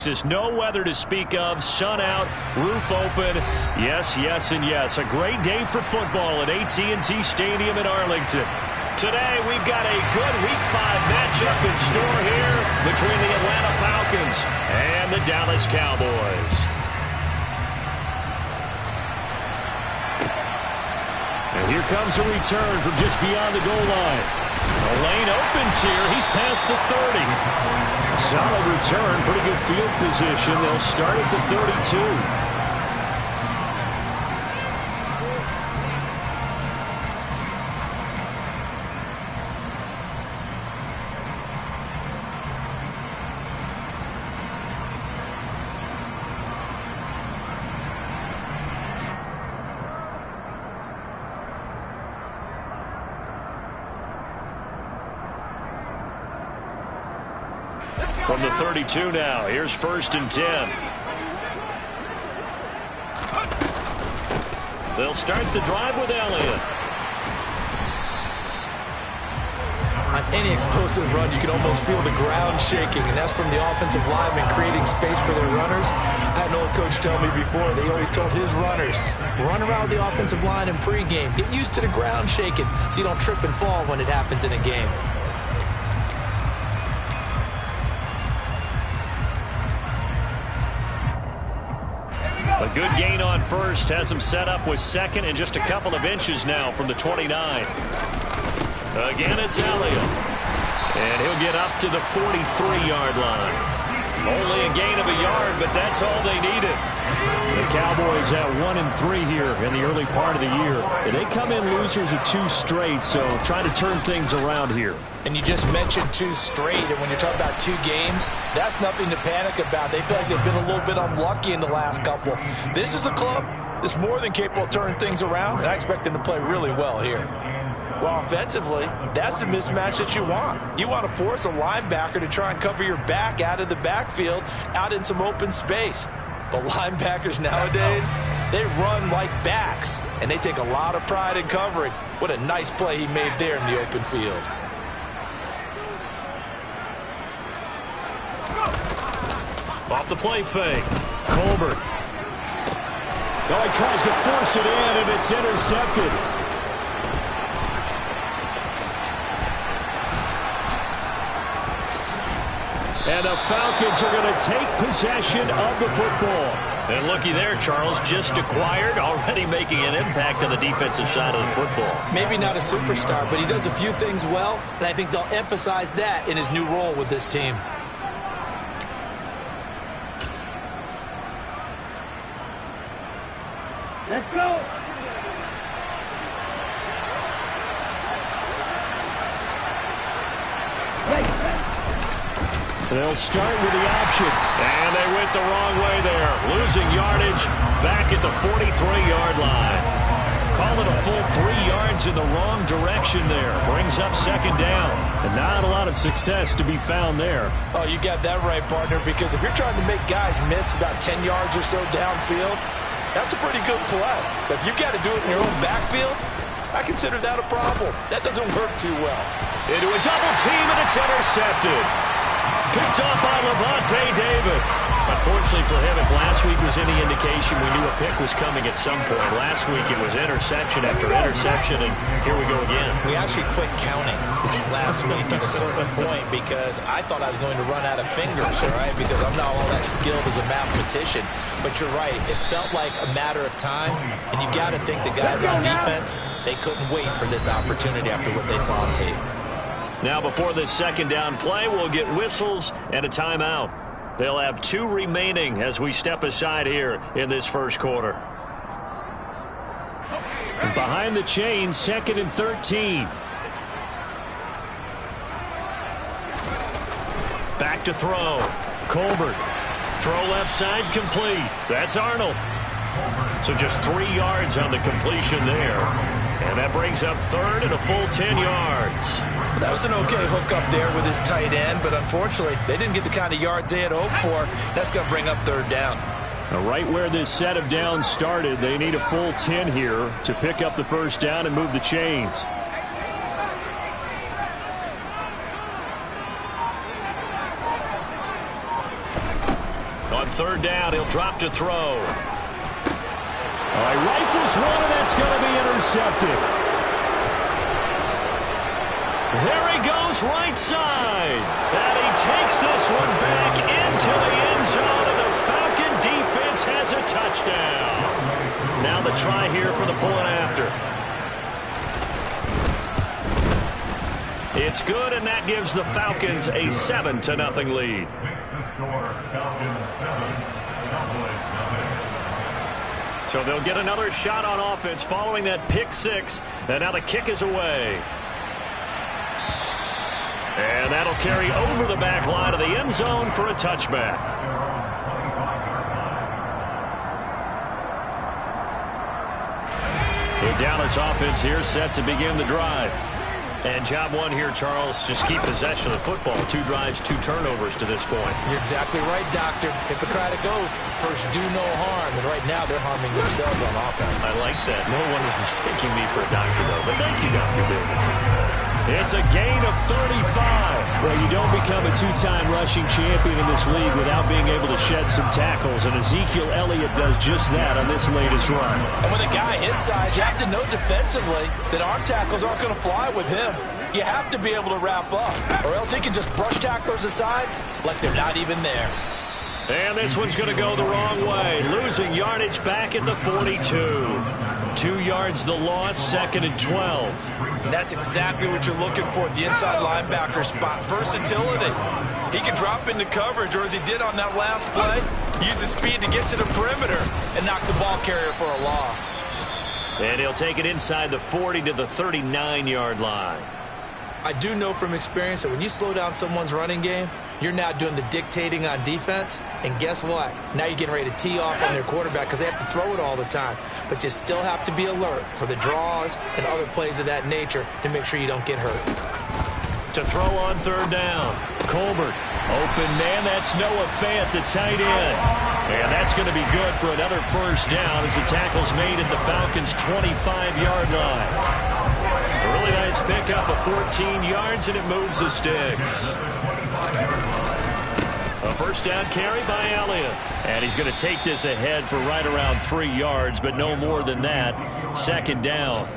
There's no weather to speak of. Sun out, roof open. Yes, yes, and yes. A great day for football at AT&T Stadium in Arlington. Today, we've got a good Week 5 matchup in store here between the Atlanta Falcons and the Dallas Cowboys. And here comes a return from just beyond the goal line. The lane opens here. He's past the 30. Solid return. Pretty good field position. They'll start at the 32. From the 32 now, here's 1st and 10. They'll start the drive with Elliott. On any explosive run, you can almost feel the ground shaking, and that's from the offensive linemen creating space for their runners. I had an old coach tell me before, they always told his runners, run around the offensive line in pregame. Get used to the ground shaking so you don't trip and fall when it happens in a game. A good gain on first has him set up with 2nd and just a couple of inches now from the 29. Again, it's Elliott. And he'll get up to the 43-yard line. Only a gain of a yard, but that's all they needed. The Cowboys at 1-3 here in the early part of the year. They come in losers of 2 straight, so trying to turn things around here. And you just mentioned 2 straight, and when you're talking about 2 games, that's nothing to panic about. They feel like they've been a little bit unlucky in the last couple. This is a club that's more than capable of turning things around, and I expect them to play really well here. Well, offensively, that's the mismatch that you want. You want to force a linebacker to try and cover your back out of the backfield, out in some open space. The linebackers nowadays, they run like backs, and they take a lot of pride in covering. What a nice play he made there in the open field. Off the play fake. Colbert. Oh, he tries to force it in, and it's intercepted. And the Falcons are going to take possession of the football. And looky there, Charles, just acquired, already making an impact on the defensive side of the football. Maybe not a superstar, but he does a few things well, and I think they'll emphasize that in his new role with this team. Let's go. They'll start with the option. And they went the wrong way there. Losing yardage back at the 43-yard line. Call it a full 3 yards in the wrong direction there. Brings up 2nd down. And not a lot of success to be found there. Oh, you got that right, partner, because if you're trying to make guys miss about 10 yards or so downfield, that's a pretty good play. But if you've got to do it in your own backfield, I consider that a problem. That doesn't work too well. Into a double team, and it's intercepted. Picked off by Lavonte David. Unfortunately for him, if last week was any indication, we knew a pick was coming at some point. Last week it was interception after interception, and here we go again. We actually quit counting last week at a certain point because I thought I was going to run out of fingers, all right, because I'm not all that skilled as a mathematician. But you're right. It felt like a matter of time, and you got to think the guys on defense, they couldn't wait for this opportunity after what they saw on tape. Now, before this 2nd down play, we'll get whistles and a timeout. They'll have 2 remaining as we step aside here in this first quarter. Behind the chains, 2nd and 13. Back to throw. Colbert. Throw left side, complete. That's Arnold. So just 3 yards on the completion there. And that brings up 3rd and a full 10 yards. That was an okay hook up there with his tight end, but unfortunately, they didn't get the kind of yards they had hoped for. That's going to bring up 3rd down. Now, right where this set of downs started, they need a full 10 here to pick up the 1st down and move the chains. On third down, he'll drop to throw. All right, rifles one, and that's going to be intercepted. There he goes, right side. And he takes this one back into the end zone, and the Falcon defense has a touchdown. Now the try here for the pulling after. It's good, and that gives the Falcons a 7-0 lead. So they'll get another shot on offense following that pick six, and now the kick is away. And that'll carry over the back line of the end zone for a touchback. The Dallas offense here set to begin the drive. And job one here, Charles, just keep possession of the football. 2 drives, 2 turnovers to this point. You're exactly right, Doctor. Hippocratic oath. First, do no harm. And right now, they're harming themselves on offense. I like that. No one is mistaking me for a doctor, though. But thank you, Dr. Davis. It's a gain of 35. Well, you don't become a 2-time rushing champion in this league without being able to shed some tackles, and Ezekiel Elliott does just that on this latest run. And with a guy his size, you have to know defensively that arm tackles aren't going to fly with him. You have to be able to wrap up, or else he can just brush tacklers aside like they're not even there. And this one's going to go the wrong way. Losing yardage back at the 42. 2 yards the loss, 2nd and 12. And that's exactly what you're looking for at the inside linebacker spot. Versatility. He can drop into coverage, or as he did on that last play, use his speed to get to the perimeter and knock the ball carrier for a loss. And he'll take it inside the 40 to the 39-yard line. I do know from experience that when you slow down someone's running game, you're now doing the dictating on defense. And guess what? Now you're getting ready to tee off on their quarterback because they have to throw it all the time. But you still have to be alert for the draws and other plays of that nature to make sure you don't get hurt. To throw on third down. Colbert. Open man. That's Noah Fant, the tight end. And that's going to be good for another first down as the tackle's made at the Falcons' 25-yard line. A really nice pickup of 14 yards, and it moves the sticks. A first down carry by Elliott. And he's going to take this ahead for right around 3 yards, but no more than that. 2nd down.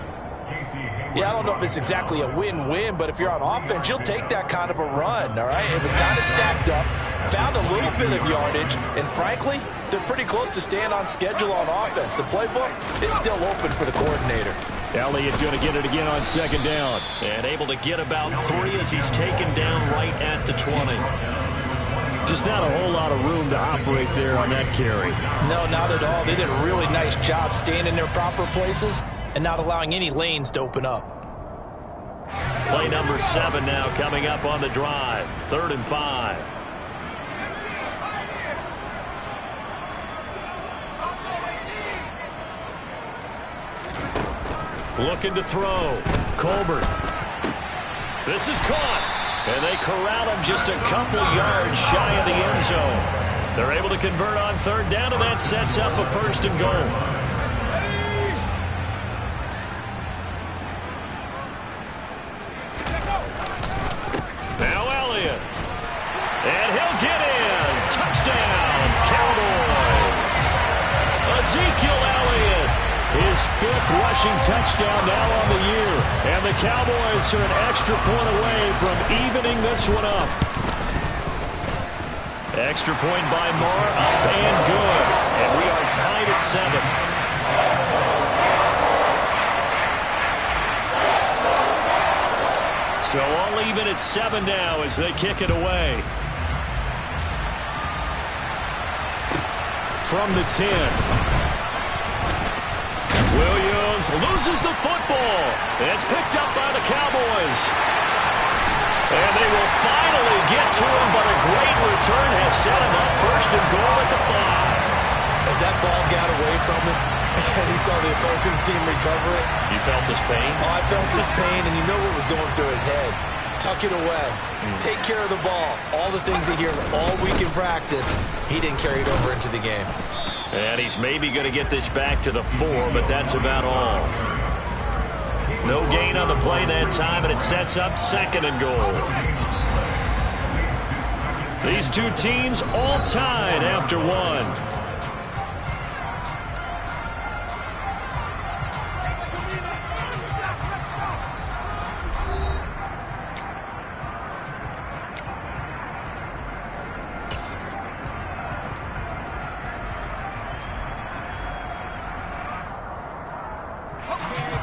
Yeah, I don't know if it's exactly a win-win, but if you're on offense, you'll take that kind of a run, all right? It was kind of stacked up, found a little bit of yardage, and frankly, they're pretty close to staying on schedule on offense. The playbook is still open for the coordinator. Elliott going to get it again on 2nd down. And able to get about 3 as he's taken down right at the 20. Just not a whole lot of room to operate there on that carry. No, not at all. They did a really nice job staying in their proper places and not allowing any lanes to open up. Play number 7 now coming up on the drive. 3rd and 5. Looking to throw. Colbert. This is caught. And they corral him just a couple yards shy of the end zone. They're able to convert on 3rd down, and that sets up a 1st and goal. Now Elliott. And he'll get in. Touchdown, Cowboys. Ezekiel Elliott. His 5th rushing touchdown now on the year. And the Cowboys are an extra point away from evening this one up. Extra point by Marr, up and good. And we are tied at 7. So all even at 7 now as they kick it away. From the 10. Williams loses the football. It's picked up by the Cowboys. And they will finally get to him, but a great return has set him up 1st and goal at the 5. As that ball got away from him and he saw the opposing team recover it. You felt his pain? Oh, I felt his pain, and you know what was going through his head. Tuck it away. Take care of the ball. All the things he hears all week in practice, he didn't carry it over into the game. And he's maybe going to get this back to the 4, but that's about all. No gain on the play that time, and it sets up 2nd and goal. These two teams all tied after one.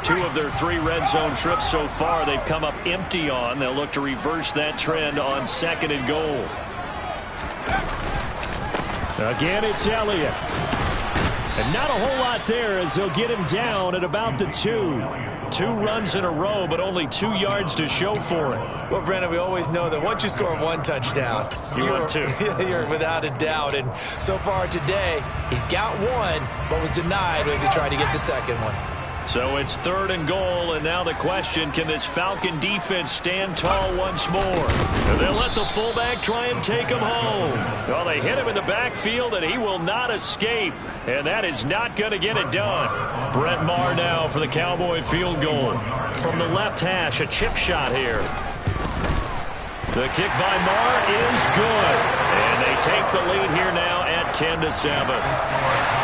Two of their 3 red zone trips so far they've come up empty on. They'll look to reverse that trend on 2nd and goal. Again, it's Elliott. And not a whole lot there as they'll get him down at about the 2. 2 runs in a row, but only 2 yards to show for it. Well, Brandon, we always know that once you score 1 touchdown, you're 2. You're without a doubt. And so far today, he's got 1, but was denied as he tried to get the 2nd one. So it's 3rd and goal, and now the question, can this Falcon defense stand tall once more? And they'll let the fullback try and take him home. Well, they hit him in the backfield, and he will not escape. And that is not going to get it done. Brett Maher now for the Cowboy field goal. From the left hash, a chip shot here. The kick by Maher is good. And they take the lead here now at 10-7.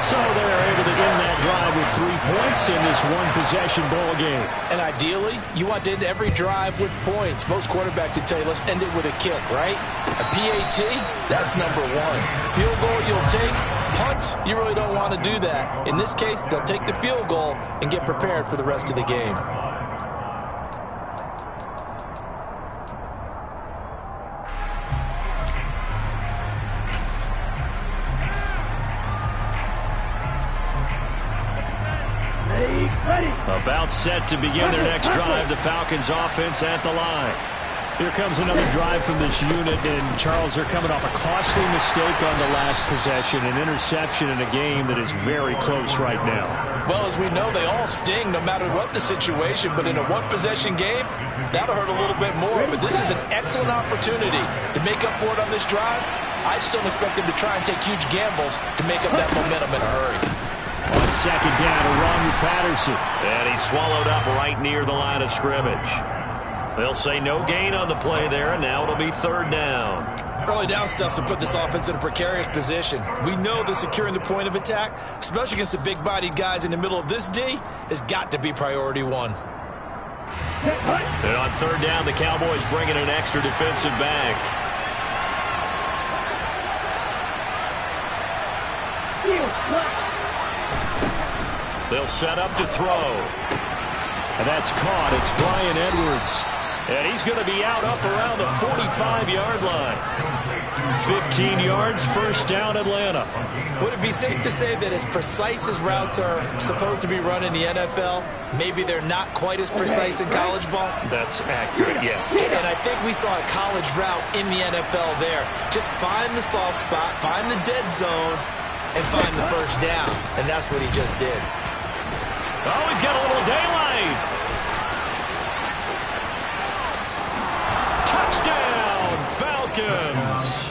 So they're able to end that drive with 3 points in this one-possession ball game. And ideally, you want to end every drive with points. Most quarterbacks would tell you, let's end it with a kick, right? A PAT, that's number 1. Field goal you'll take. Punts, you really don't want to do that. In this case, they'll take the field goal and get prepared for the rest of the game. About set to begin their next drive. The Falcons offense at the line. Here comes another drive from this unit, and Charles, they're coming off a costly mistake on the last possession, an interception in a game that is very close right now. Well, as we know, they all sting no matter what the situation, but in a one-possession game, that'll hurt a little bit more. But this is an excellent opportunity to make up for it on this drive. I just don't expect them to try and take huge gambles to make up that momentum in a hurry. On 2nd down, a run with Patterson. And he's swallowed up right near the line of scrimmage. They'll say no gain on the play there, and now it'll be 3rd down. Early down stuff to put this offense in a precarious position. We know that securing the point of attack, especially against the big-bodied guys in the middle of this D, has got to be priority 1. And on 3rd down, the Cowboys bring in an extra defensive back. They'll set up to throw. And that's caught. It's Bryan Edwards. And he's going to be out up around the 45-yard line. 15 yards, 1st down, Atlanta. Would it be safe to say that as precise as routes are supposed to be run in the NFL, maybe they're not quite as precise in college ball? That's accurate, yeah. And I think we saw a college route in the NFL there. Just find the soft spot, find the dead zone, and find the 1st down. And that's what he just did. Oh, he's got a little daylight. Touchdown, Falcons.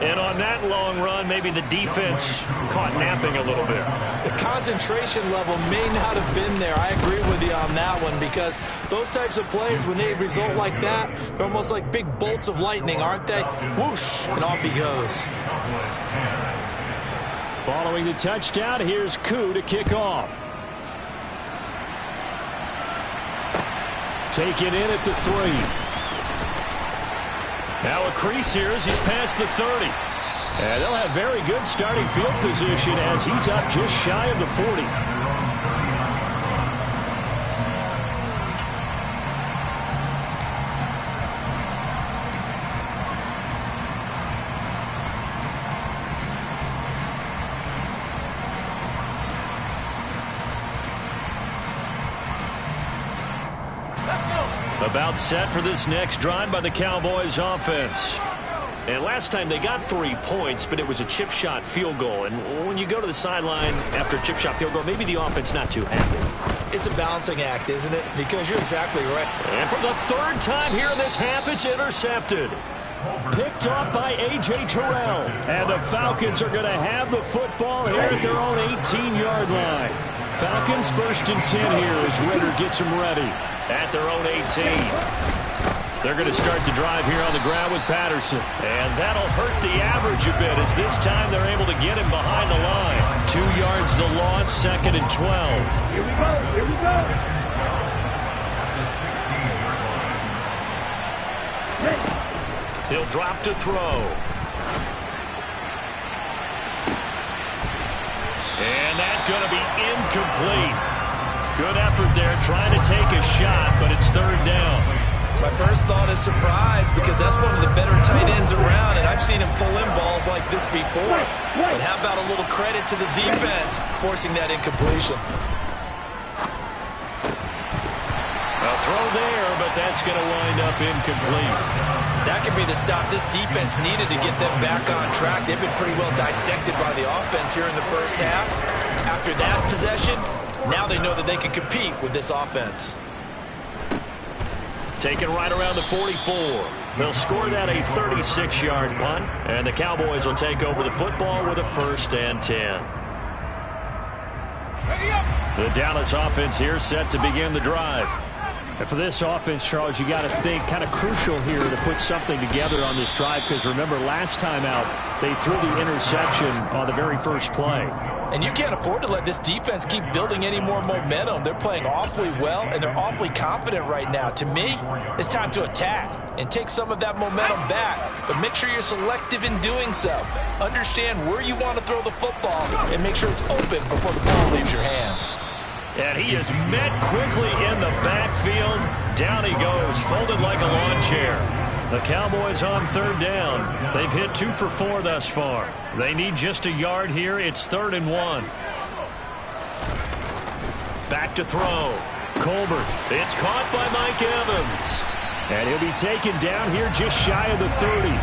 And on that long run, maybe the defense caught napping a little bit. The concentration level may not have been there. I agree with you on that one, because those types of plays, when they result like that, they're almost like big bolts of lightning, aren't they? Whoosh, and off he goes. Following the touchdown, here's Koo to kick off. Taken in at the 3. Now a crease here as he's past the 30. And they'll have very good starting field position as he's up just shy of the 40. About set for this next drive by the Cowboys offense. And last time they got 3 points, but it was a chip shot field goal. And when you go to the sideline after a chip shot field goal, maybe the offense not too happy. It's a balancing act, isn't it? Because you're exactly right. And for the 3rd time here in this half, it's intercepted. Picked off by A.J. Terrell. And the Falcons are going to have the football here at their own 18-yard line. Falcons 1st and 10 here as Ritter gets them ready. At their own 18. They're going to start the drive here on the ground with Patterson. And that'll hurt the average a bit as this time they're able to get him behind the line. 2 yards the loss, 2nd and 12. Here we go. Here we go. He'll drop to throw. And that's going to be incomplete. Good effort there trying to take a shot, but it's 3rd down. My first thought is surprise because that's one of the better tight ends around, and I've seen him pull in balls like this before. But how about a little credit to the defense forcing that incompletion? A throw there, but that's going to wind up incomplete. That could be the stop this defense needed to get them back on track. They've been pretty well dissected by the offense here in the first half. After that possession, now they know that they can compete with this offense. Taken right around the 44. They'll score that a 36-yard punt, and the Cowboys will take over the football with a 1st and 10. The Dallas offense here set to begin the drive. And for this offense, Charles, you got to think kind of crucial here to put something together on this drive because remember last time out they threw the interception on the very first play. And you can't afford to let this defense keep building any more momentum. They're playing awfully well, and they're awfully confident right now. To me, it's time to attack and take some of that momentum back. But make sure you're selective in doing so. Understand where you want to throw the football and make sure it's open before the ball leaves your hands. And he is met quickly in the backfield. Down he goes, folded like a lawn chair. The Cowboys on 3rd down. They've hit 2 for 4 thus far. They need just a yard here. It's 3rd and 1. Back to throw. Colbert. It's caught by Mike Evans. And he'll be taken down here just shy of the 30.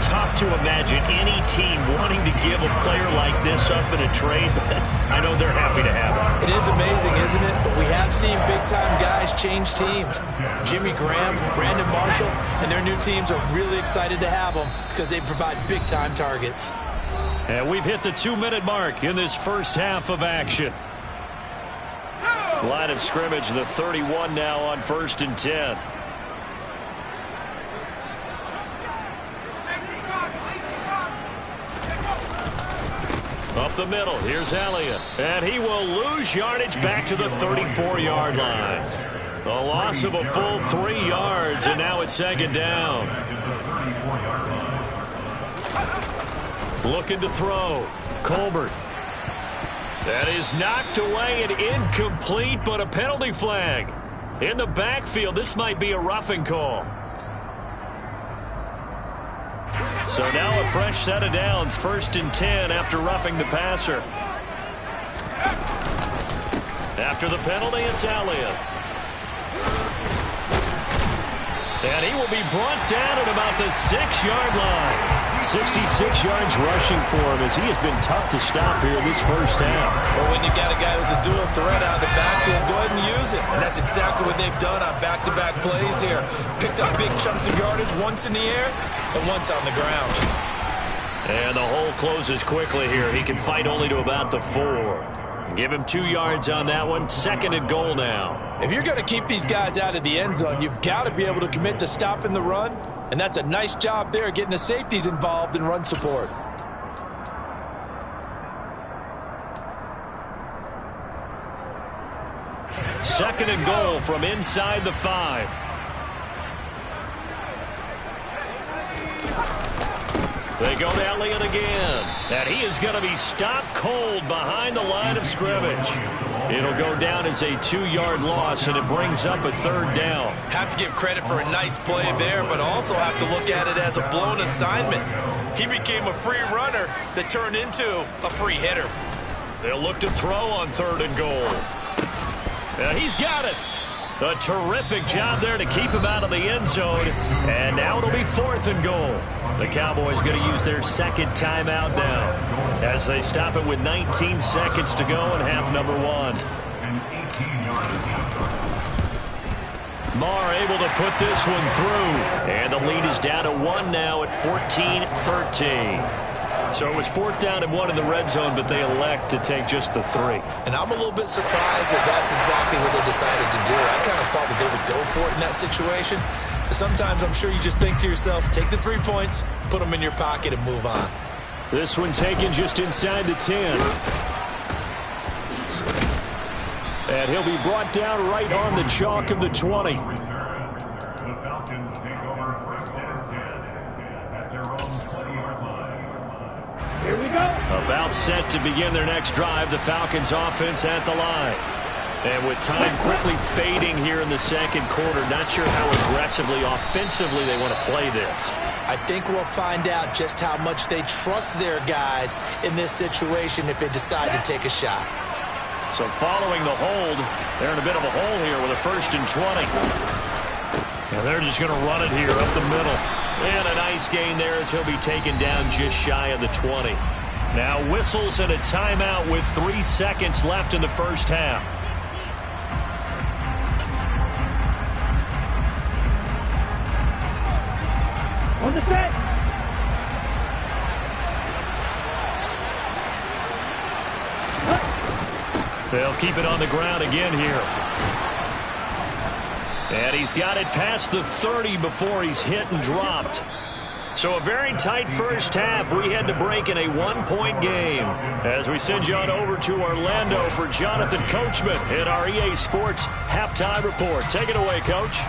Tough to imagine any team wanting to give a player like this up in a trade, but I know they're happy to have him. It is amazing, isn't it? But we have seen big-time guys change teams. Jimmy Graham, Brandon Marshall, and their new teams are really excited to have them because they provide big-time targets. And we've hit the 2-minute mark in this first half of action. Line of scrimmage, the 31 now on 1st and 10. Up the middle, here's Elliott. And he will lose yardage back to the 34-yard line. A loss of a full 3 yards, and now it's 2nd down. Looking to throw. Colbert. That is knocked away and incomplete, but a penalty flag. In the backfield, this might be a roughing call. So now a fresh set of downs, 1st and 10 after roughing the passer. After the penalty, it's Elliott. And he will be brought down at about the 6-yard line. 66 yards rushing for him as he has been tough to stop here this first half. Well, when you got a guy who's a dual threat out of the backfield, go ahead and use it. And that's exactly what they've done on back-to-back plays here. Picked up big chunks of yardage, once in the air and once on the ground. And the hole closes quickly here. He can fight only to about the 4. Give him 2 yards on that one. 2nd and goal now. If you're going to keep these guys out of the end zone, you've got to be able to commit to stopping the run. And that's a nice job there, getting the safeties involved in run support. Second and goal from inside the 5. They go to Elliott again. And he is going to be stopped cold behind the line of scrimmage. It'll go down as a 2-yard loss, and it brings up a 3rd down. Have to give credit for a nice play there, but also have to look at it as a blown assignment. He became a free runner that turned into a free hitter. They'll look to throw on 3rd and goal. And he's got it. A terrific job there to keep him out of the end zone. And now it'll be 4th and goal. The Cowboys going to use their 2nd timeout now as they stop it with 19 seconds to go in half number 1. Marr able to put this one through. And the lead is down to 1 now at 14-13. So it was 4th down and 1 in the red zone, but they elect to take just the 3. And I'm a little bit surprised that that's exactly what they decided to do. I kind of thought that they would go for it in that situation. Sometimes I'm sure you just think to yourself, take the 3 points, put them in your pocket, and move on. This one taken just inside the 10. And he'll be brought down right on the chalk of the 20. Here we go. About set to begin their next drive, the Falcons offense at the line. And with time quickly fading here in the second quarter, not sure how aggressively, offensively they want to play this. I think we'll find out just how much they trust their guys in this situation if they decide to take a shot. So following the hold, they're in a bit of a hole here with a 1st and 20. And they're just going to run it here up the middle. And a nice gain there as he'll be taken down just shy of the 20. Now whistles and a timeout with 3 seconds left in the first half. On the set. They'll keep it on the ground again here. And he's got it past the 30 before he's hit and dropped. So a very tight first half. We head to break in a 1-point game. As we send you on over to Orlando for Jonathan Coachman in our EA Sports Halftime Report. Take it away, Coach.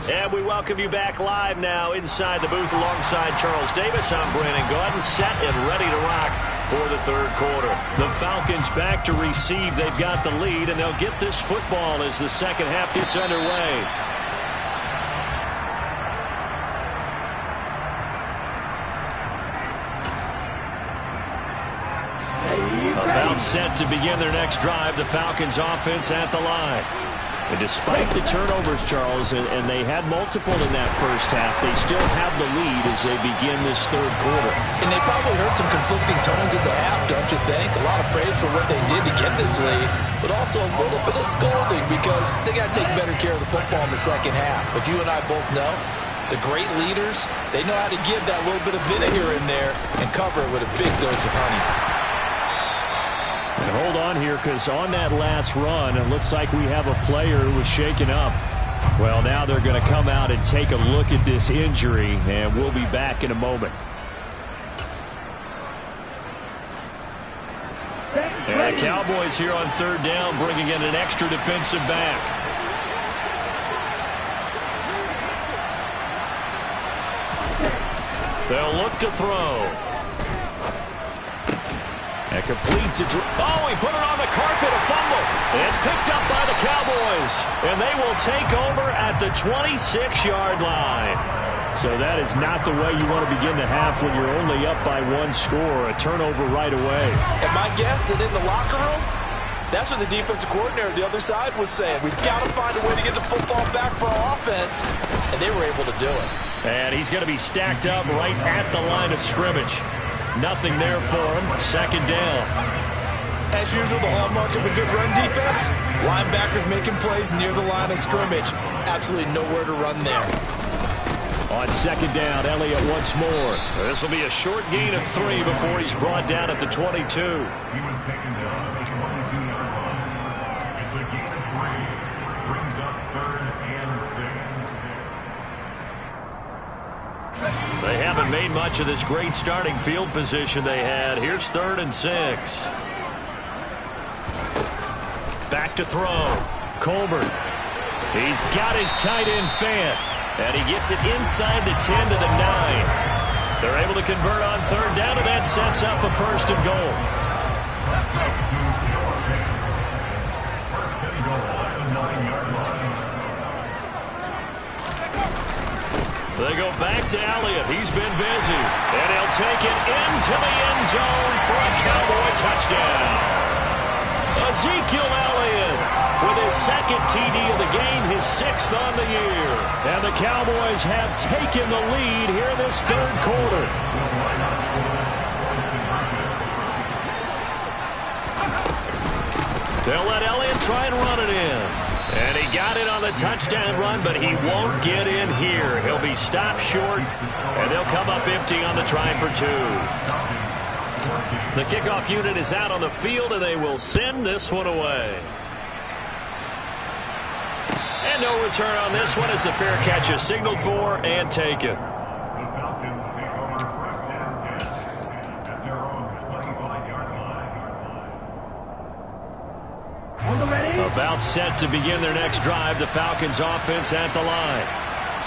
And we welcome you back live now inside the booth alongside Charles Davis. I'm Brandon Gaudin, set and ready to rock for the third quarter. The Falcons back to receive. They've got the lead, and they'll get this football as the second half gets underway. About set to begin their next drive. The Falcons offense at the line. And despite the turnovers, Charles, and they had multiple in that first half, they still have the lead as they begin this third quarter. And they probably heard some conflicting tones at the half, don't you think? A lot of praise for what they did to get this lead, but also a little bit of scolding because they got to take better care of the football in the second half. But you and I both know the great leaders, they know how to give that little bit of vinegar in there and cover it with a big dose of honey. And hold on here, because on that last run, it looks like we have a player who was shaken up. Well, now they're going to come out and take a look at this injury, and we'll be back in a moment. And the Cowboys here on 3rd down, bringing in an extra defensive back. They'll look to throw. And complete to he put it on the carpet, a fumble. It's picked up by the Cowboys, and they will take over at the 26-yard line. So that is not the way you want to begin the half when you're only up by 1 score. A turnover right away. And my guess that in the locker room, that's what the defensive coordinator on the other side was saying. We've got to find a way to get the football back for our offense, and they were able to do it. And he's going to be stacked up right at the line of scrimmage. Nothing there for him. 2nd down. As usual, the hallmark of a good run defense, linebackers making plays near the line of scrimmage. Absolutely nowhere to run there. On 2nd down, Elliott once more. This will be a short gain of 3 before he's brought down at the 22. He was taken down at the 22-yard line. It's a gain of 3. Brings up 3rd and 6. They haven't made much of this great starting field position they had. Here's 3rd and 6. Back to throw. Colbert. He's got his tight end Fant. And he gets it inside the 10 to the 9. They're able to convert on 3rd down, and that sets up a 1st and goal. First and goal at the 9-yard line. They go back to Elliott. He's been busy. And he'll take it into the end zone for a Cowboy touchdown. Ezekiel Elliott with his 2nd TD of the game, his 6th on the year. And the Cowboys have taken the lead here in this third quarter. They'll let Elliott try and run it in. And he got it on the touchdown run, but he won't get in here. He'll be stopped short, and they'll come up empty on the try for 2. The kickoff unit is out on the field, and they will send this one away. And no return on this one as the fair catch is signaled for and taken. The Falcons take over 1st and 10 at their own 25-yard line. About set to begin their next drive, the Falcons offense at the line.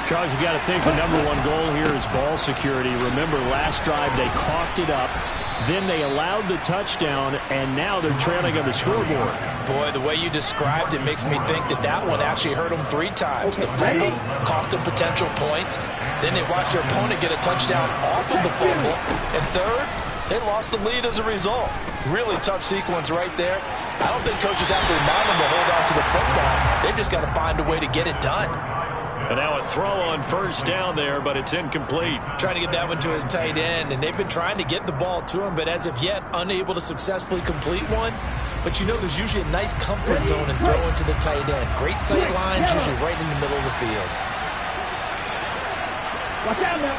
Charles, you got to think the number one goal here is ball security. Remember, last drive they coughed it up, then they allowed the touchdown, and now they're trailing on the scoreboard. Boy, the way you described it makes me think that that one actually hurt them 3 times. The fumble cost them potential points. Then they watched their opponent get a touchdown off of the fumble. And third, they lost the lead as a result. Really tough sequence right there. I don't think coaches have to remind them to hold on to the football. They've just got to find a way to get it done. And now a throw on 1st down there, but it's incomplete. Trying to get that one to his tight end, and they've been trying to get the ball to him, but as of yet, unable to successfully complete one. But you know there's usually a nice comfort zone in throwing to the tight end. Great sight lines, usually right in the middle of the field. Watch out now,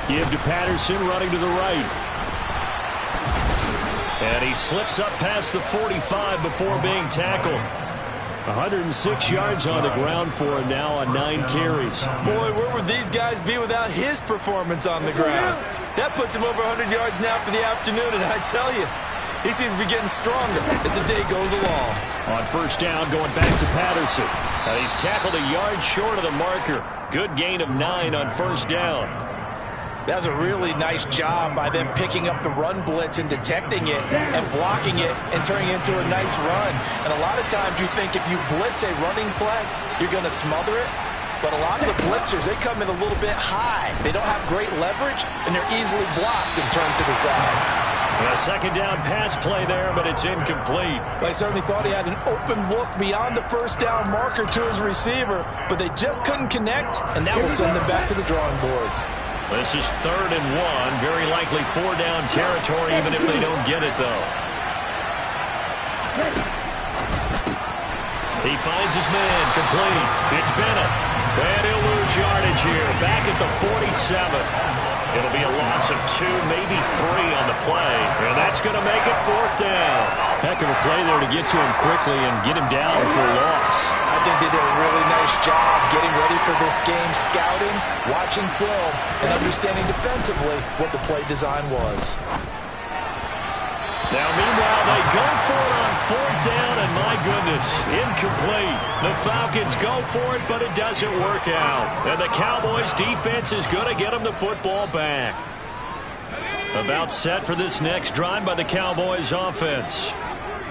52. Give to Patterson, running to the right. And he slips up past the 45 before being tackled. 106 yards on the ground for him now on 9 carries. Boy, where would these guys be without his performance on the ground? That puts him over 100 yards now for the afternoon, and I tell you, he seems to be getting stronger as the day goes along. On 1st down, going back to Patterson. And he's tackled a yard short of the marker. Good gain of 9 on 1st down. That was a really nice job by them picking up the run blitz and detecting it and blocking it and turning it into a nice run. And a lot of times you think if you blitz a running play, you're going to smother it. But a lot of the blitzers, they come in a little bit high. They don't have great leverage, and they're easily blocked and turned to the side. A 2nd down pass play there, but it's incomplete. They certainly thought he had an open look beyond the 1st down marker to his receiver, but they just couldn't connect, and that will send them back to the drawing board. This is 3rd and 1. Very likely 4-down territory, even if they don't get it, though. He finds his man, complete. It's Bennett. And he'll lose yardage here. Back at the 47. It'll be a loss of 2, maybe 3 on the play. And that's going to make it 4th down. Heck of a play there to get to him quickly and get him down for a loss. I think they did a really nice job getting ready for this game, scouting, watching film, and understanding defensively what the play design was. Now, meanwhile, they go for it on 4th down, and my goodness, incomplete. The Falcons go for it, but it doesn't work out. And the Cowboys' defense is going to get them the football back. About set for this next drive by the Cowboys' offense.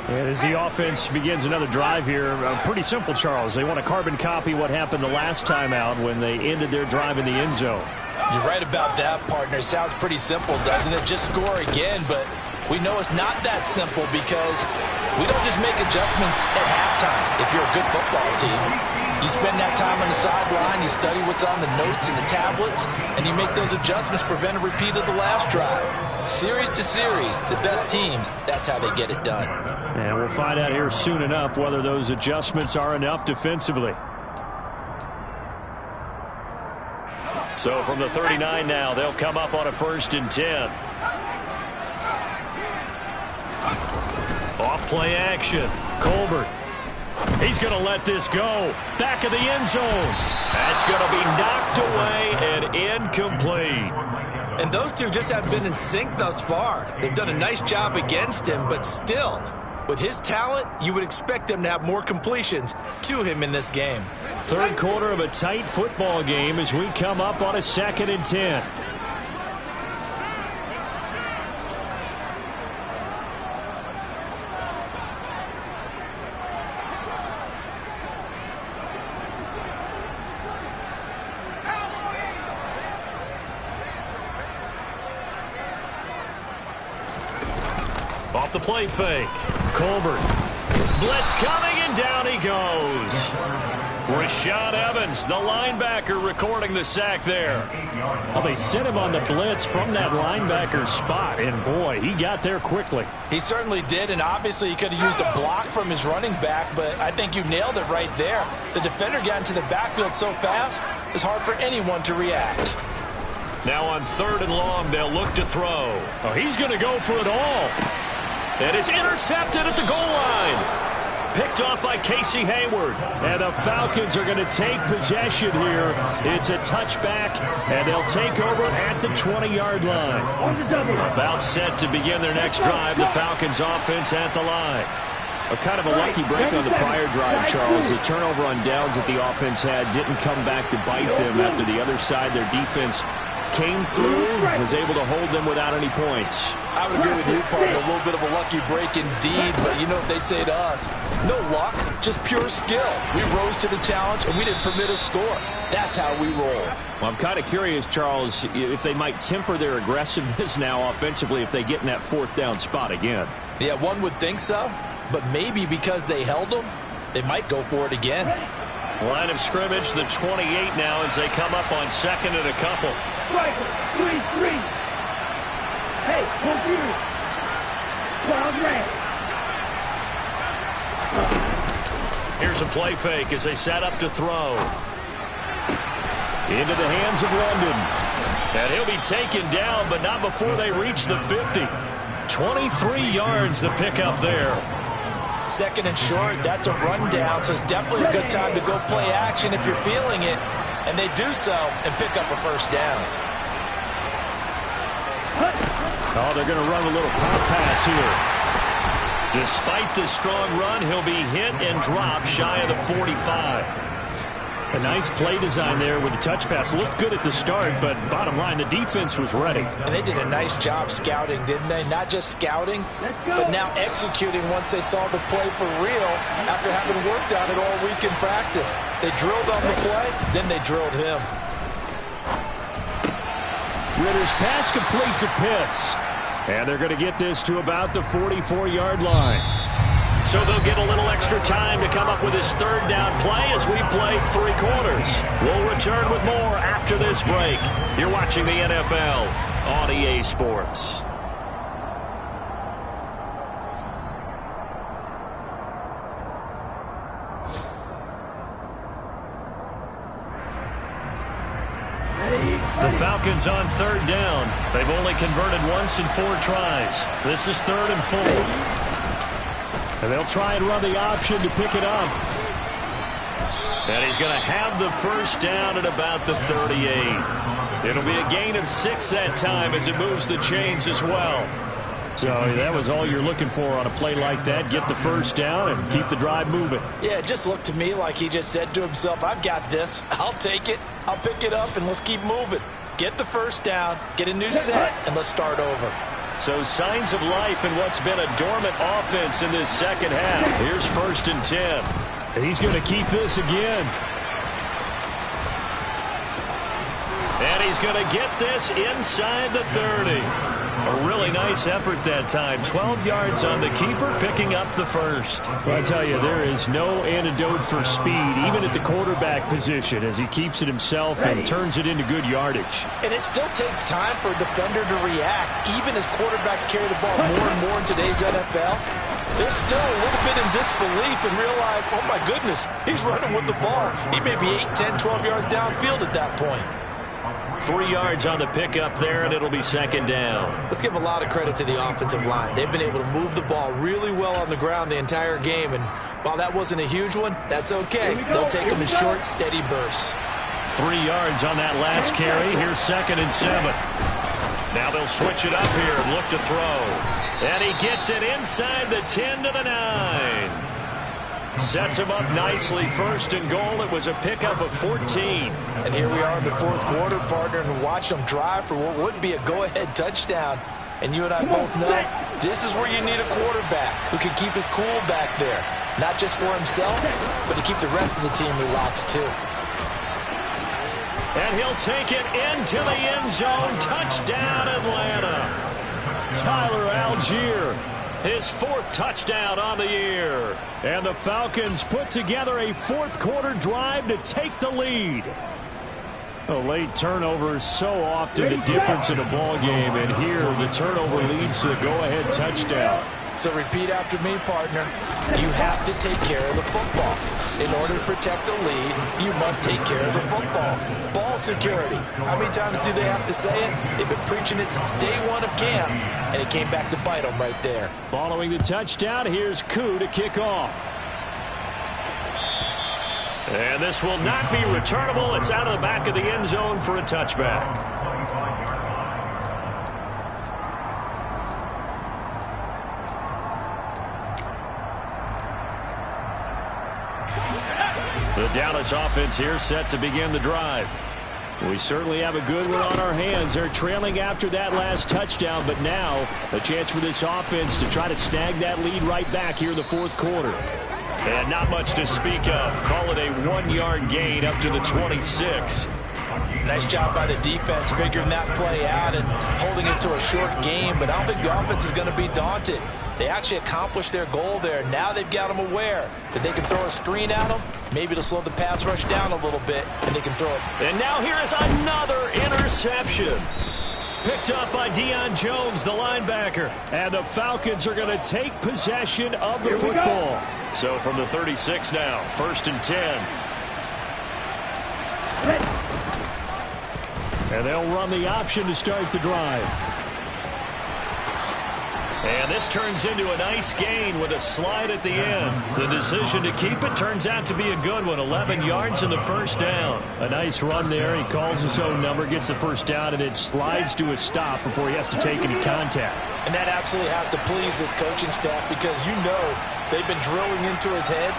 And as the offense begins another drive here, pretty simple, Charles. They want to carbon copy what happened the last time out when they ended their drive in the end zone. You're right about that, partner. Sounds pretty simple, doesn't it? Just score again, but we know it's not that simple because we don't just make adjustments at halftime if you're a good football team. You spend that time on the sideline, you study what's on the notes and the tablets, and you make those adjustments, prevent a repeat of the last drive. Series to series, the best teams, that's how they get it done. And we'll find out here soon enough whether those adjustments are enough defensively. So from the 39 now, they'll come up on a 1st and 10. Off play action. Colbert. He's going to let this go. Back of the end zone. That's going to be knocked away and incomplete. And those two just haven't been in sync thus far. They've done a nice job against him, but still, with his talent, you would expect them to have more completions to him in this game. 3rd quarter of a tight football game as we come up on a 2nd and 10. Off the play fake. Colbert. Blitz coming, and down he goes. Rashaan Evans, the linebacker, recording the sack there. Well, they sent him on the blitz from that linebacker spot, and boy, he got there quickly. He certainly did, and obviously he could have used a block from his running back, but I think you nailed it right there. The defender got into the backfield so fast, it's hard for anyone to react. Now on 3rd and long, they'll look to throw. Oh, he's going to go for it all. And it's intercepted at the goal line. Picked off by Casey Hayward. And the Falcons are going to take possession here. It's a touchback, and they'll take over at the 20-yard line. About set to begin their next drive. The Falcons offense at the line. A kind of a lucky break on the prior drive, Charles. The turnover on downs that the offense had didn't come back to bite them after the other side. Their defense came through, was able to hold them without any points. I would agree with you, partner. A little bit of a lucky break indeed, but you know what they'd say to us? No luck, just pure skill. We rose to the challenge, and we didn't permit a score. That's how we roll. Well, I'm kind of curious, Charles, if they might temper their aggressiveness now offensively if they get in that 4th down spot again. Yeah, one would think so, but maybe because they held them, they might go for it again. Line of scrimmage, the 28 now as they come up on 2nd and a couple. Right, 3-3. Hey, computer. Cloud red. Here's a play fake as they set up to throw. Into the hands of London. And he'll be taken down, but not before they reach the 50. 23 yards the pickup there. 2nd and short, that's a rundown, so it's definitely a good time to go play action if you're feeling it. And they do so and pick up a 1st down. Oh, they're going to run a little pop pass here. Despite the strong run, he'll be hit and dropped shy of the 45. A nice play design there with the touch pass. Looked good at the start, but bottom line, the defense was ready. And they did a nice job scouting, didn't they? Not just scouting, but now executing once they saw the play for real after having worked on it all week in practice. They drilled on the play, then they drilled him. Ritter's pass completes at Pitts. And they're going to get this to about the 44-yard line. So they'll get a little extra time to come up with his 3rd down play as we play 3 quarters. We'll return with more after this break. You're watching the NFL on EA Sports. The Falcons on 3rd down. They've only converted once in 4 tries. This is 3rd and 4. And they'll try and run the option to pick it up. And he's going to have the 1st down at about the 38. It'll be a gain of 6 that time as it moves the chains as well. So that was all you're looking for on a play like that. Get the 1st down and keep the drive moving. Yeah, it just looked to me like he just said to himself, I've got this. I'll take it. I'll pick it up, and let's keep moving. Get the 1st down, get a new set, and let's start over. So signs of life in what's been a dormant offense in this 2nd half. Here's 1st and 10. And he's going to keep this again. And he's going to get this inside the 30. A really nice effort that time. 12 yards on the keeper, picking up the 1st. Well, I tell you, there is no antidote for speed, even at the quarterback position, as he keeps it himself and turns it into good yardage. And it still takes time for a defender to react, even as quarterbacks carry the ball more and more in today's NFL. They're still a little bit in disbelief and realize, oh my goodness, he's running with the ball. He may be 8, 10, 12 yards downfield at that point. 3 yards on the pickup there, and it'll be 2nd down. Let's give a lot of credit to the offensive line. They've been able to move the ball really well on the ground the entire game, and while that wasn't a huge one, that's okay. They'll take them in short, steady bursts. 3 yards on that last carry. Here's 2nd and 7. Now they'll switch it up here and look to throw. And he gets it inside the 10 to the 9. Sets him up nicely. 1st and goal. It was a pickup of 14. And here we are in the 4th quarter, partner, and watch them drive for what would be a go-ahead touchdown. And you and I both know this is where you need a quarterback who can keep his cool back there. Not just for himself, but to keep the rest of the team relaxed too. And he'll take it into the end zone. Touchdown, Atlanta. Tyler Algier His 4th touchdown on the year. And the Falcons put together a 4th quarter drive to take the lead. A late turnover is so often the difference in a ball game, and here the turnover leads to the go-ahead touchdown. So repeat after me, partner. You have to take care of the football. In order to protect the lead, you must take care of the football. Ball security. How many times do they have to say it? They've been preaching it since day one of camp, and it came back to bite them right there. Following the touchdown, here's Koo to kick off. And this will not be returnable. It's out of the back of the end zone for a touchback. The Dallas offense here set to begin the drive. We certainly have a good one on our hands. They're trailing after that last touchdown, but now a chance for this offense to try to snag that lead right back here in the 4th quarter. And not much to speak of. Call it a 1-yard gain up to the 26. Nice job by the defense figuring that play out and holding it to a short game, but I don't think the offense is going to be daunted. They actually accomplished their goal there. Now they've got them aware that they can throw a screen at them. Maybe to slow the pass rush down a little bit, and they can throw it. And now here is another interception. Picked up by Deion Jones, the linebacker. And the Falcons are going to take possession of the football. So from the 36 now, 1st and 10. And they'll run the option to start the drive. And this turns into a nice gain with a slide at the end. The decision to keep it turns out to be a good one. 11 yards in the 1st down. A nice run there. He calls his own number, gets the 1st down, and it slides to a stop before he has to take any contact. And that absolutely has to please this coaching staff because you know they've been drilling into his head.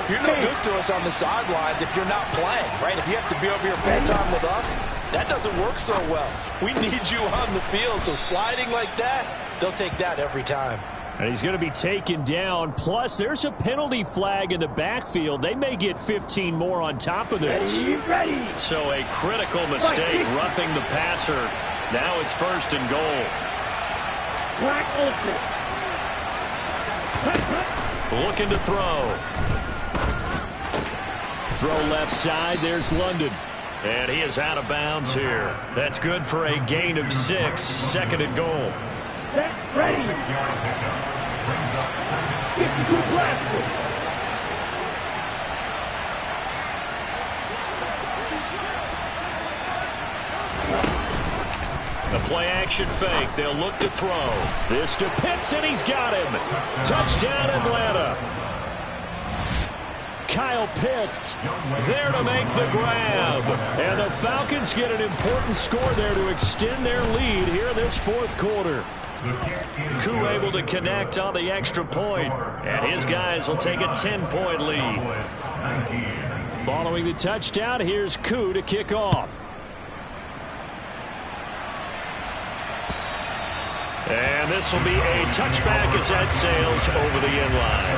You're no good to us on the sidelines if you're not playing, right? If you have to be over here full time with us, that doesn't work so well. We need you on the field, so sliding like that, they'll take that every time. And he's going to be taken down. Plus, there's a penalty flag in the backfield. They may get 15 more on top of this. Ready. So a critical mistake, roughing the passer. Now it's 1st and goal. Black ultimate. Looking to throw. Throw left side. There's London. And he is out of bounds here. That's good for a gain of 6. 2nd and goal. Set, ready. 52 plastic. The play action fake. They'll look to throw. This to Pitts, and he's got him. Touchdown, Atlanta. Kyle Pitts there to make the grab. And the Falcons get an important score there to extend their lead here in this 4th quarter. Koo able to connect on the extra point, and his guys will take a 10-point lead. Following the touchdown, here's Koo to kick off. And this will be a touchback as that sails over the end line.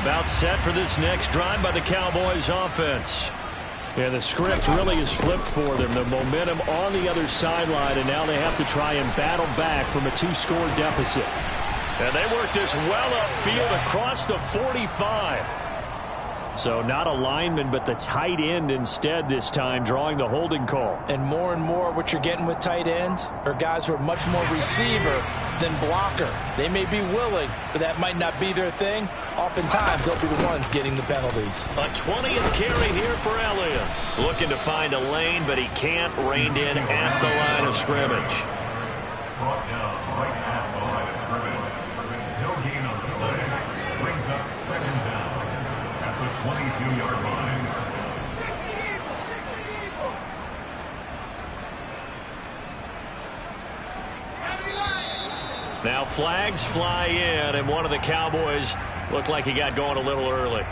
About set for this next drive by the Cowboys offense. Yeah, the script really is flipped for them. The momentum on the other sideline, and now they have to try and battle back from a 2-score deficit. And they work this well upfield across the 45. So not a lineman, but the tight end instead this time, drawing the holding call. And more what you're getting with tight ends are guys who are much more receiver than blocker. They may be willing, but that might not be their thing. Oftentimes, they'll be the ones getting the penalties. A 20th carry here for Elliott. Looking to find a lane, but he can't. Reined in at the line of scrimmage. Brought down right at the line of scrimmage. No gain on the play. Brings up 2nd down. That's a 22-yard line. Now flags fly in, and one of the Cowboys looked like he got going a little early.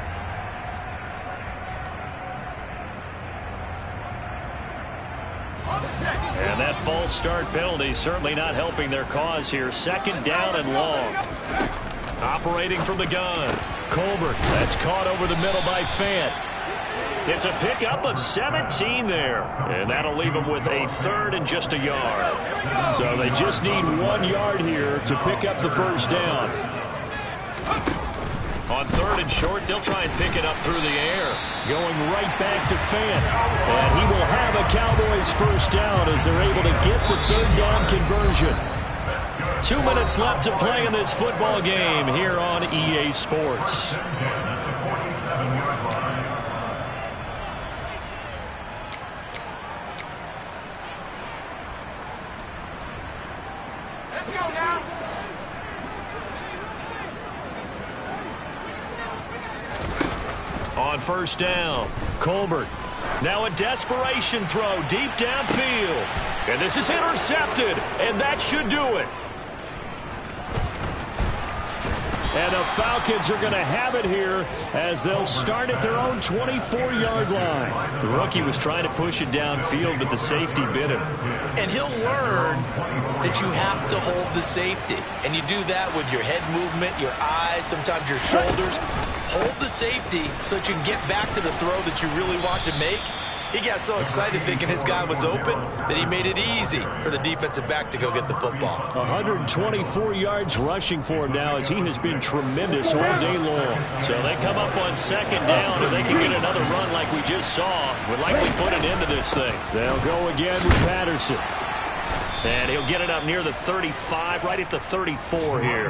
And that false start penalty certainly not helping their cause here. 2nd down and long. Operating from the gun. Colbert. That's caught over the middle by Fant. It's a pickup of 17 there, and that'll leave them with a third and just a yard. So they just need 1 yard here to pick up the first down. On third and short, they'll try and pick it up through the air. Going right back to Fant. And he will have a Cowboys first down as they're able to get the third down conversion. 2 minutes left to play in this football game here on EA Sports. On first down, Colbert. Now a desperation throw deep downfield. And this is intercepted, and that should do it. And the Falcons are going to have it here as they'll start at their own 24-yard line. The rookie was trying to push it downfield, but the safety bit him. And he'll learn that you have to hold the safety. And you do that with your head movement, your eyes, sometimes your shoulders. Hold the safety so that you can get back to the throw that you really want to make. He got so excited thinking his guy was open that he made it easy for the defensive back to go get the football. 124 yards rushing for him now as he has been tremendous all day long. So they come up on second down, and they can get another run like we just saw. Would likely put an end to this thing. They'll go again with Patterson. And he'll get it up near the 35, right at the 34 here.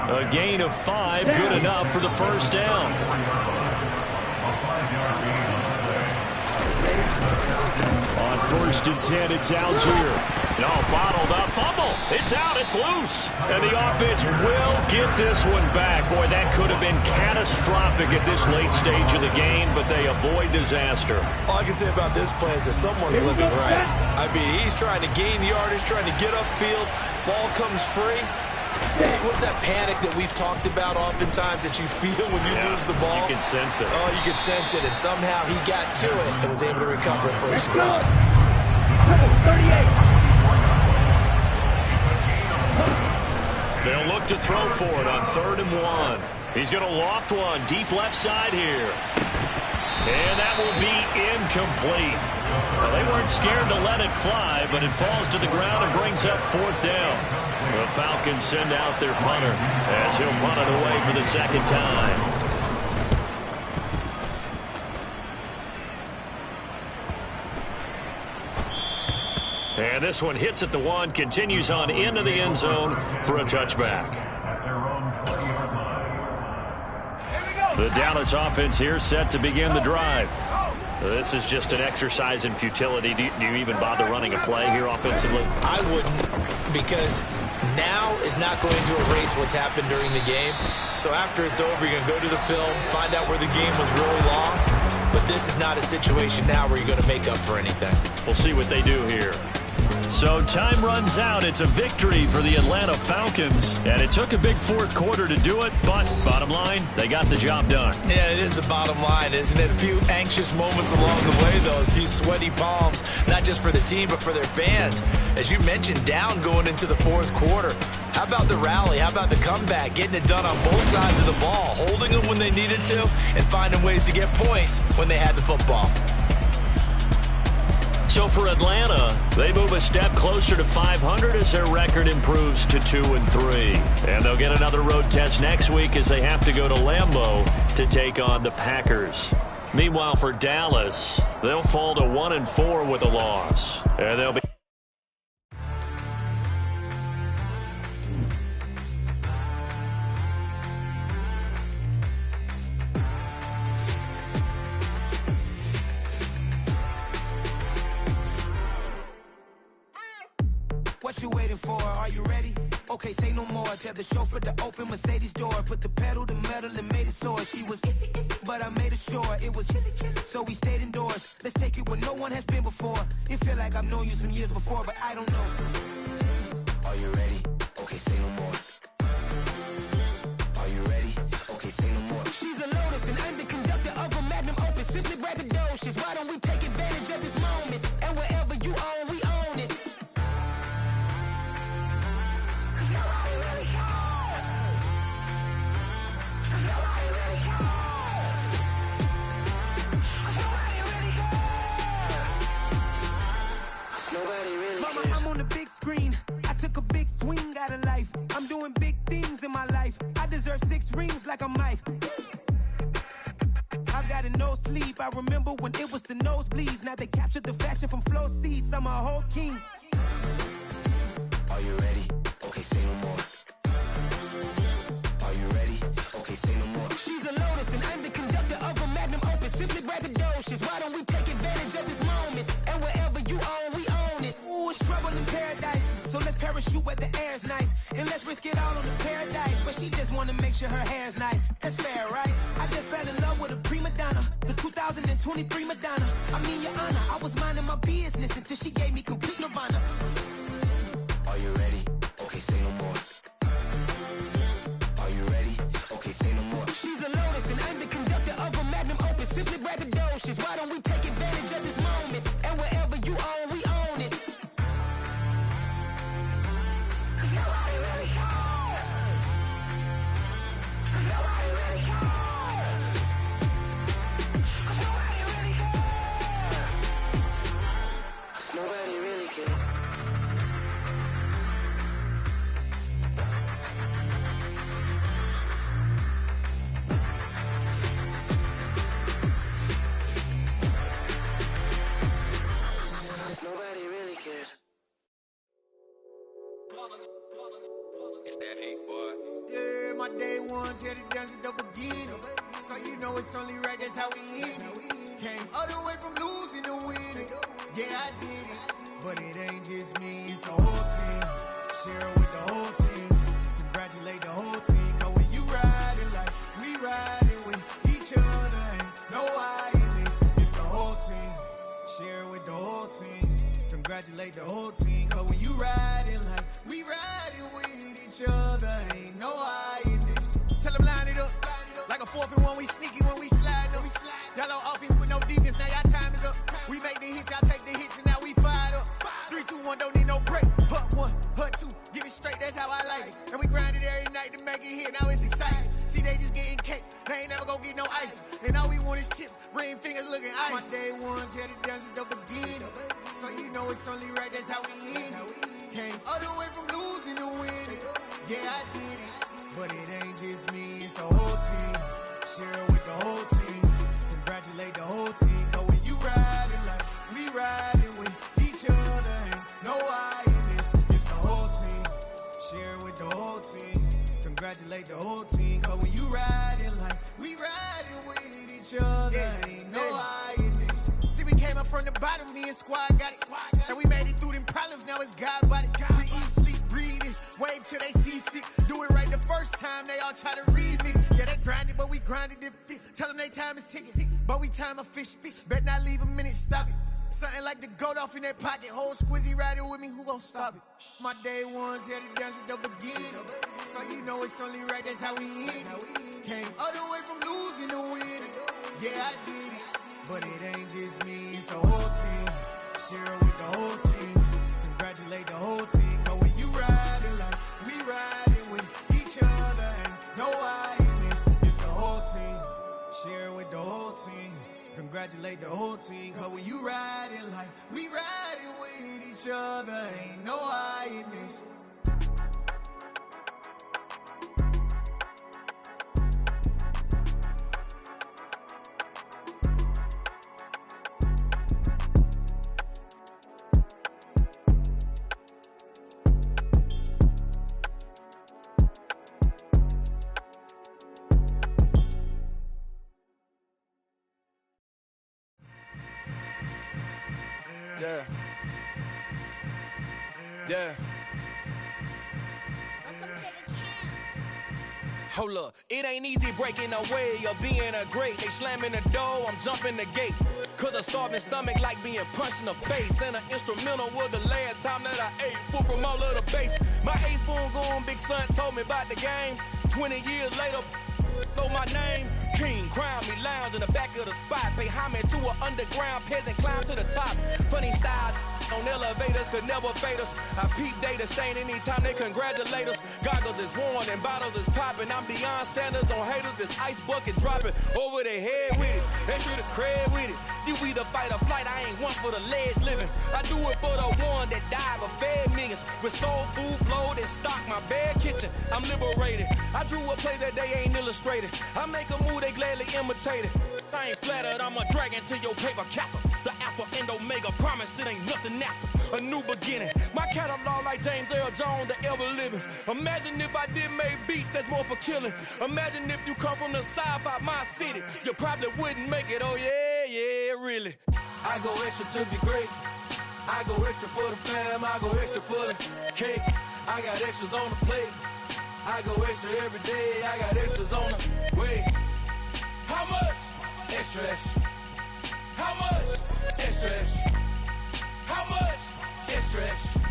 A gain of 5, good enough for the first down. On first and 10, it's Algier. No, bottled up, fumble. It's out, it's loose. And the offense will get this one back. Boy, that could have been catastrophic at this late stage of the game, but they avoid disaster. All I can say about this play is that someone's living right. I mean, he's trying to gain yardage, trying to get upfield. Ball comes free. Hey, what's that panic that we've talked about oftentimes that you feel when you lose the ball? You can sense it. Oh, you can sense it, and somehow he got to it and was able to recover it for his squad. 38. They'll look to throw for it on 3rd and 1. He's going to loft one deep left side here. And that will be incomplete. Well, they weren't scared to let it fly, but it falls to the ground and brings up 4th down. The Falcons send out their punter as he'll punt it away for the second time. And this one hits at the 1, continues on into the end zone for a touchback. The Dallas offense here set to begin the drive. This is just an exercise in futility. Do you even bother running a play here offensively? I wouldn't, because now is not going to erase what's happened during the game. So after it's over, you're going to go to the film, find out where the game was really lost. But this is not a situation now where you're going to make up for anything. We'll see what they do here. So time runs out. It's a victory for the Atlanta Falcons. And it took a big 4th quarter to do it, but bottom line, they got the job done. Yeah, it is the bottom line, isn't it? A few anxious moments along the way, though. A few sweaty palms, not just for the team, but for their fans. As you mentioned, down going into the 4th quarter. How about the rally? How about the comeback? Getting it done on both sides of the ball. Holding them when they needed to and finding ways to get points when they had the football. So for Atlanta, they move a step closer to 500 as their record improves to 2-3. And they'll get another road test next week as they have to go to Lambeau to take on the Packers. Meanwhile, for Dallas, they'll fall to 1-4 with a loss. And they'll be What you waiting for? Are you ready? Okay, say no more. Tell the chauffeur to open Mercedes door. Put the pedal to metal and made it soar. She was, but I made it sure it was. So we stayed indoors. Let's take it where no one has been before. It feel like I've known you some years before, but I don't know. Are you ready? Okay, say no more. Are you ready? Okay, say no more. She's a Lotus and I'm the conductor of a Magnum Opus. Simply braggadocious. Why don't we take advantage of this moment? And wherever you own, we own it. rings like a Mike. I've got a no sleep. I remember when it was the nosebleeds. Now they captured the fashion from flow seats. I'm a whole king. Are you ready? Okay, say no more. Are you ready? Okay, say no more. She's a lotus and I'm the conductor of a magnum opus. Simply braggadocious. Why don't we take advantage of this moment? And wherever you own, we own it. Ooh, it's trouble in paradise. So let's parachute where the air's nice. And let's risk it all on the paradise. But she just wanna make sure her hair's nice. That's fair, right? I just fell in love with a prima donna. The 2023 Madonna. I mean, your honor, I was minding my business until she gave me complete nirvana. Are you ready? Okay, say no more. Are you ready? Okay, say no more. She's a lotus and I'm the conductor of a magnum opus. Simply braggadocious. Why don't we take advantage of this moment? And wherever you own, we own it. Nobody really cares. Nobody really cares. Nobody really cares. Nobody really cares. Nobody really cares. It's that hate, boy. Yeah, my day ones here to dance at the beginning. So you know it's only right, that's how we end it. Came all the way from losing to winning. Yeah, I did it. But it ain't just me, it's the whole team. Share it with the whole team. Congratulate the whole team. Cause when you riding like we riding with each other, ain't no I in this. It's the whole team. Share it with the whole team. Congratulate the whole team. Cause when you riding like we riding with each other, ain't no I in this. Tell them line it up. Like a 4th and 1, we sneaky when we slide up. Y'all on offense with no defense, now y'all time is up. We make the hits, y'all take the hits, and now we fired up. 3, 2, 1, don't need no break. Hut 1, hut 2, give it straight, that's how I like it. And we grind it every night to make it hit, now it's exciting. See, they just getting cake, they ain't never gonna get no ice. And all we want is chips, ring fingers looking ice. My day ones here to dance at the beginning. So you know it's only right, that's how we end it. Came all the way from losing to winning. Yeah, I did it. But it ain't just me, it's the whole team. Share it with the whole team. Congratulate the whole team. Cause when you riding like we riding with each other, ain't no I in this. It's the whole team. Share it with the whole team. Congratulate the whole team. Cause when you riding like we riding with each other, ain't no I in this. See, we came up from the bottom, me and squad got it. And we made it through them problems, now it's God body. We eat, sleep, breathe this, wave till they see sick. Do it right the first time, they all try to remix. Yeah, they grinded, but we grinded different. Tell them they time is ticking, but we time a fish. Bet not leave a minute, stop it. Something like the goat off in that pocket. Whole squizzy riding with me, who gon' stop it? My day ones here to dance at the beginning. So you know it's only right, that's how we end it. Came all the way from losing to winning. Yeah, I did it. But it ain't just me, it's the whole team. Share it with the whole team. Congratulate the whole team. Cause when you riding like we riding with each other, ain't no I in this. It's the whole team. Share it with the whole team. Congratulate the whole team. Cause when you riding like we riding with each other, ain't no I in this. Yeah. Yeah. Hold up, it ain't easy breaking away or being a great. They slamming the door, I'm jumping the gate. Cause a starving stomach like being punched in the face. And an instrumental was the last time that I ate. Food from all of the base. My ace boom goon, big son told me about the game. 20 years later, know my name. King, crown me, lounge in the back of the spot. Pay homage to an underground peasant, climb to the top. Funny style, On elevators could never fade us. I peep data stain anytime they congratulate us. Goggles is worn and bottles is popping. I'm Deion Sanders on haters. This ice bucket dropping over their head with it. Extra the cred with it. You either fight or flight. I ain't one for the ledge living. I do it for the one that died but fed millions. With soul food flowed and stock my bad kitchen. I'm liberated. I drew a play that they ain't illustrated. I make a move they gladly imitate it. I ain't flattered, I'm a dragon to your paper castle. The Alpha and Omega, promise it ain't nothing after. A new beginning. My catalog like James Earl Jones, the ever living. Imagine if I did make beats that's more for killing. Imagine if you come from the sci-fi, my city. You probably wouldn't make it, oh yeah, really. I go extra to be great. I go extra for the fam, I go extra for the cake. I got extras on the plate. I go extra every day, I got extras on the way. How much? Extra, extra. How much? Extra, extra. How much? Extra, extra.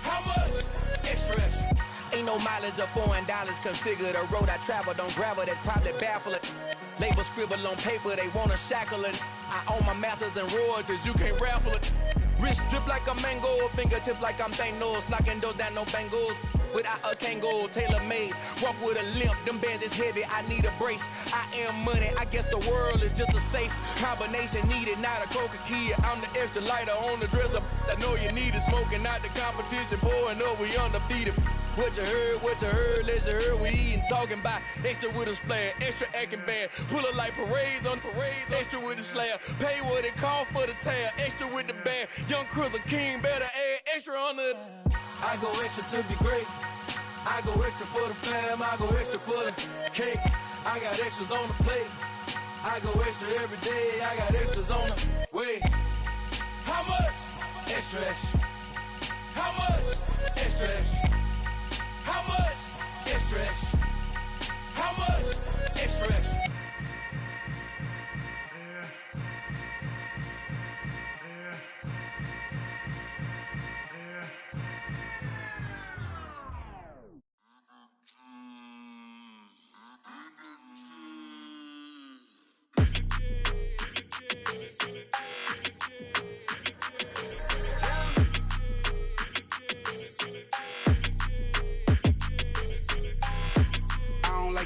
How much? Extra, extra. Ain't no mileage of $4 configure the road I travel. Don't gravel, that probably baffle it. Label scribble on paper, they wanna shackle it. I own my masters and royalties, you can't raffle it. Wrist drip like a mango, fingertips like I'm Thanos. Knocking doors down, no bangles. Without a Kangol, tailor-made. Walk with a limp, them bands is heavy, I need a brace. I am money, I guess the world is just a safe combination needed, not a coca key. I'm the extra lighter on the dresser. I know you need it, smoking out the competition, pouring up, we undefeated. What you heard, let's hear we eatin', talking about extra with a splash, extra acting bad. Pull it like parades on parades, extra with the slab. Pay what it cost for the tab, extra with the band. Young Crystal King, better add extra on the. I go extra to be great. I go extra for the fam, I go extra for the cake. I got extras on the plate. I go extra every day, I got extras on the way. How much? Extra, extra. How much? Extra, extra. How much? Extra, extra. How much? Extra, extra.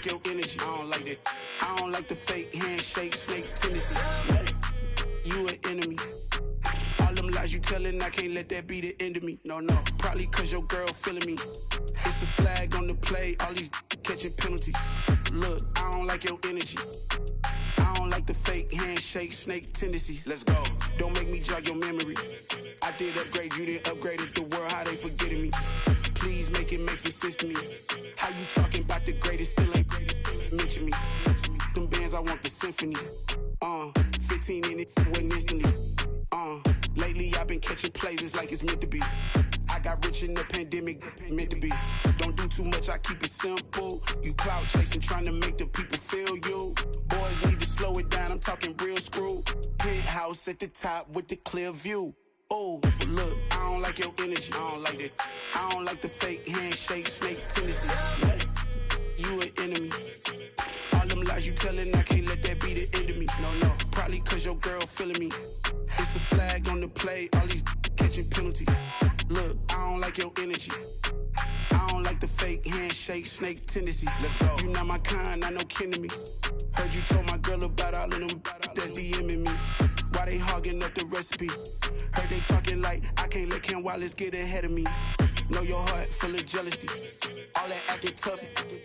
Your energy, I don't like that. I don't like the fake handshake, snake tendency. You an enemy. All them lies you telling, I can't let that be the end of me. No, probably cause your girl feeling me. It's a flag on the play, all these catching penalties. Look, I don't like your energy. I don't like the fake handshake, snake tendency. Let's go. Don't make me jog your memory. I did upgrade, you didn't upgrade it. The world, how they forgetting me. Please make it make some sense to me. How you talking about the greatest, still ain't greatest, mention me. Them bands, I want the symphony. 15 in it, wasn't instantly. Lately I've been catching plays, it's like it's meant to be. I got rich in the pandemic, meant to be. Don't do too much, I keep it simple. You clout chasing, trying to make the people feel you. Boys need to slow it down, I'm talking real screw. Penthouse at the top with the clear view. Oh, look, I don't like your energy, I don't like that. I don't like the fake handshake, snake tendency. You an enemy. All them lies you telling, I can't let that be the end of me. No, probably cause your girl feeling me. It's a flag on the play, all these catching penalties. Look, I don't like your energy. I don't like the fake handshake, snake tendency. Let's go. You not my kind, not no kin to me. Heard you told my girl about all of them that's DMing me. Why they hogging up the recipe? Heard they talking like I can't let Ken Wallace get ahead of me. Know your heart full of jealousy. All that acting tough.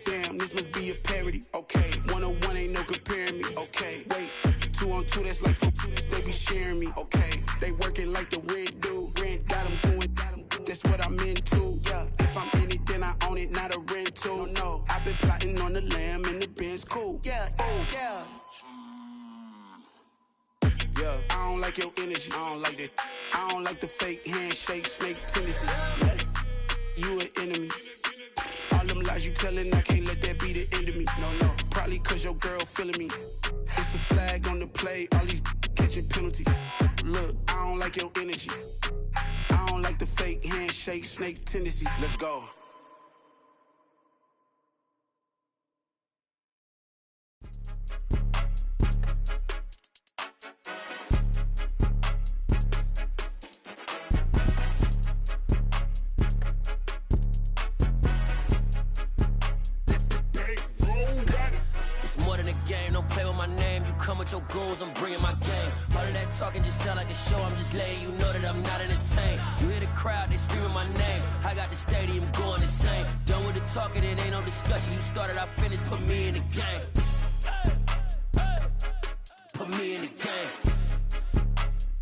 Damn, this must be a parody. Okay, 1-on-1 ain't no comparing me. Okay, wait, 2-on-2 that's like 4-2. They be sharing me. Okay, they working like the rent do. Rent got them doing. That's what I'm into. Yeah, if I'm in it, then I own it, not a rental. No, I've been plotting on the lamb and the Benz cool. Yeah, yeah. Yeah, I don't like your energy, I don't like that. I don't like the fake handshake, snake tendency. You an enemy. All them lies you telling, I can't let that be the end of me. No, probably cause your girl feeling me. It's a flag on the play, all these catching penalties. Look, I don't like your energy. I don't like the fake handshake, snake tendency. Let's go. my name, you come with your goons, I'm bringing my game. All of that talking just sound like a show, I'm just letting you know that I'm not entertained. You hear the crowd, they screaming my name. I got the stadium going insane. Done with the talking, it ain't no discussion. You started, I finished, put me in the game. Put me in the game.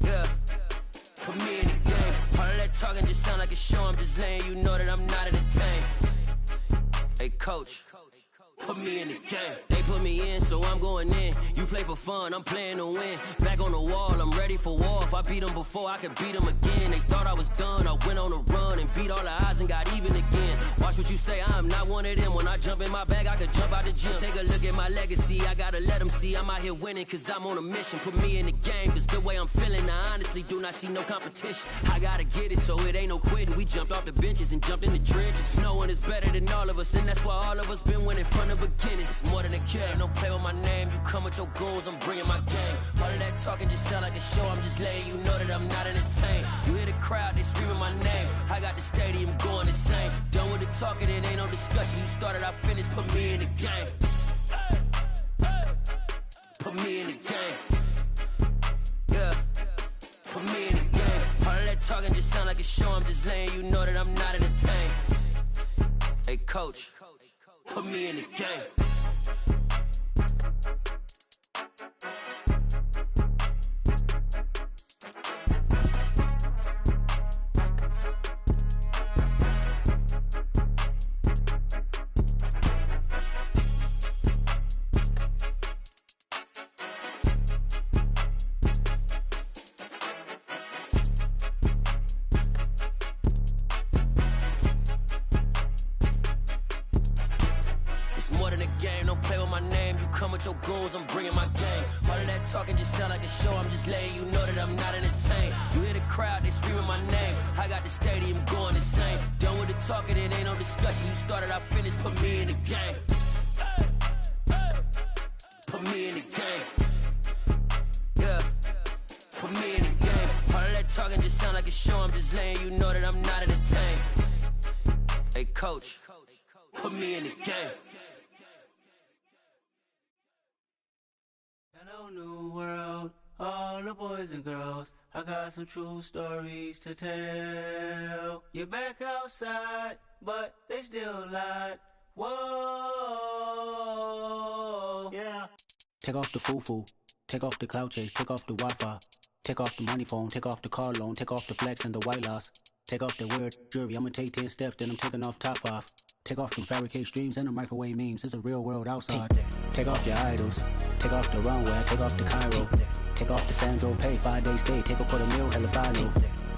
Yeah. Put me in the game. All of that talking just sound like a show, I'm just letting you know that I'm not entertained. Hey, coach. Put me in the game. They put me in, so I'm going in. You play for fun, I'm playing to win. Back on the wall, I'm ready for war. If I beat them before, I could beat them again. They thought I was done, I went on a run and beat all the odds and got even again. Watch what you say, I'm not one of them. When I jump in my bag, I could jump out the gym. Take a look at my legacy, I gotta let them see I'm out here winning, cause I'm on a mission. Put me in the game, cause the way I'm feeling, I honestly do not see no competition. I gotta get it, so it ain't no quitting. We jumped off the benches and jumped in the trenches. No one is better than all of us, and that's why all of us been winning from the beginning. It's more than a kid, don't play with my name. You come with your goons, I'm bringing my game. All of that talking just sound like a show, I'm just letting you know that I'm not entertained. You hear the crowd, they screaming my name. I got the stadium going insane. Done with the talking, it ain't no discussion. You started, I finished, put me in the game. Put me in the game. Yeah. Put me in the game. All of that talking just sound like a show, I'm just letting you know that I'm not entertained. Hey, coach. Put me in the game. Your goons, I'm bringing my game. All of that talking just sound like a show, I'm just letting you know that I'm not entertained. You hear the crowd, they screaming my name. I got the stadium going insane. Done with the talking, it ain't no discussion. You started, I finished, put me in the game. Put me in the game. Yeah. Put me in the game. All of that talking just sound like a show, I'm just letting you know that I'm not entertained. Hey, coach. Put me in the game. Hello, new world, all the boys and girls. I got some true stories to tell. You're back outside, but they still lied. Whoa, yeah. Take off the foo-foo, take off the cloud chase, take off the Wi-Fi. Take off the money phone, take off the car loan, take off the flex and the white loss. Take off the weird jewelry, I'ma take 10 steps, then I'm taking off top 5. Take off them fabricate streams and the microwave memes, it's a real world outside. Take off your idols, take off the runway, take off the Cairo. Take off the Sandro, pay 5 days stay, take a $250,000, hella final.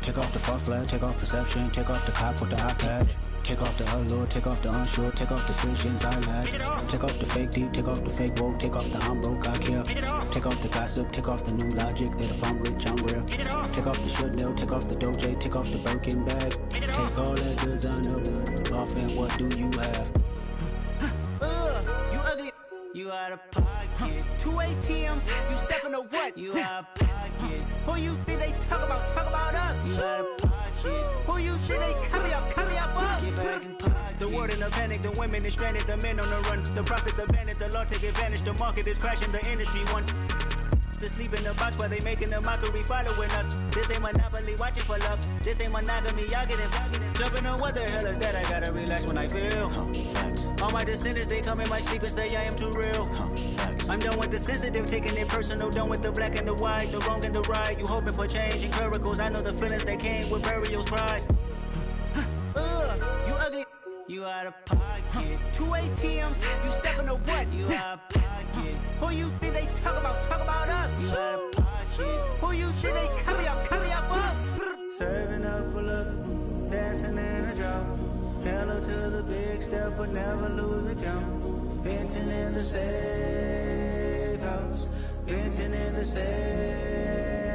Take off the fuck flag, take off perception, take off the cop with the iPad. Take off the allure, take off the unsure, take off decisions I lack. Take off the fake deep, take off the fake woke, take off the I'm broke, I care. Take off the gossip, take off the new logic that if I'm rich, I'm real. Take off the should know, take off the Doja, take off the Birkin bag. Take all that designer off and what do you have? You ugly. You out of pocket. 2 ATMs, you stepping to what? You out of pocket. Who you think they talk about? Talk about us. You out of pocket. Who you think they carry up for us? Get back in pocket. The world in a panic, the women is stranded, the men on the run. The profits abandoned, the law take advantage. The market is crashing, the industry wants to sleep in the box while they making a mockery following us. This ain't Monopoly, watching for love. This ain't monogamy, y'all get it. Jumping on what the hell is that? I gotta relax when I feel. All my descendants, they come in my sleep and say I am too real. I'm done with the sensitive, taking it personal. Done with the black and the white, the wrong and the right. You hoping for change and miracles. I know the feelings that came with burials, cries. You ugly. You out of pocket. 2 ATMs, you stepping to what? You out of pocket. Who you think they talk about? Talk about us. You out of pocket. Who you think they carry up for us? Serving up a look, dancing in a drop. Hello to the big step, but never lose a count. Venting in the safe house. Venting in the safe.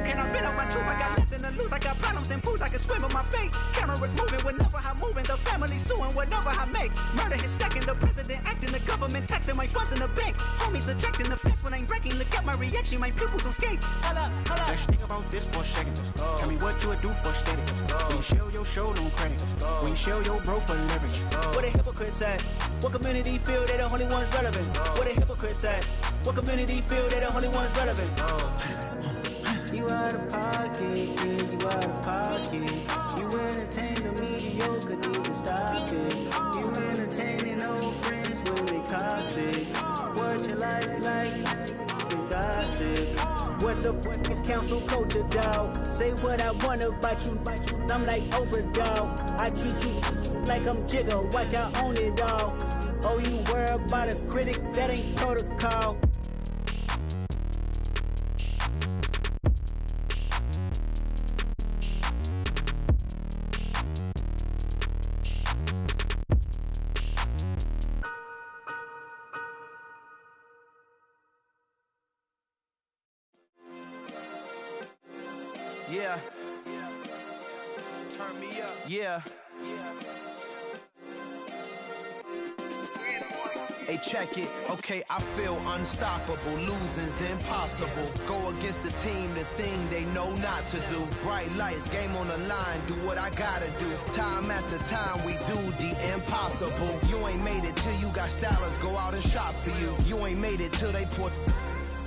Can I vent out my truth? I got nothing to lose. I got problems and booze. I can swim with my fate. Cameras moving whenever I'm moving. The family suing whatever I make. Murder is stacking. The president acting. The government taxing my funds in the bank. Homies ejecting the fence when I'm breaking. Look at my reaction. My pupils on skates. Holla, holla. Let's think about this for a second. Tell me what you would do for steady. When you show your show, no credit. When you show your bro for leverage. What a hypocrite said. What community feel they the only ones relevant? What a hypocrite said. What community feel they the only ones relevant? You out of pocket, yeah, you out of pocket. You entertain the mediocre, need to stop it. You entertaining old friends when they toxic. What your life like? The gossip. What the fuck is council culture, dog? Say what I want about you, I'm like overdog. I treat you like I'm Jigga, watch I own it all. Oh, you worry about a critic, that ain't protocol. Yeah. Turn me up. Yeah. Hey, check it. Okay, I feel unstoppable. Losing's impossible. Go against the team, the thing they know not to do. Bright lights, game on the line, do what I gotta do. Time after time, we do the impossible. You ain't made it till you got stylists go out and shop for you. You ain't made it till they put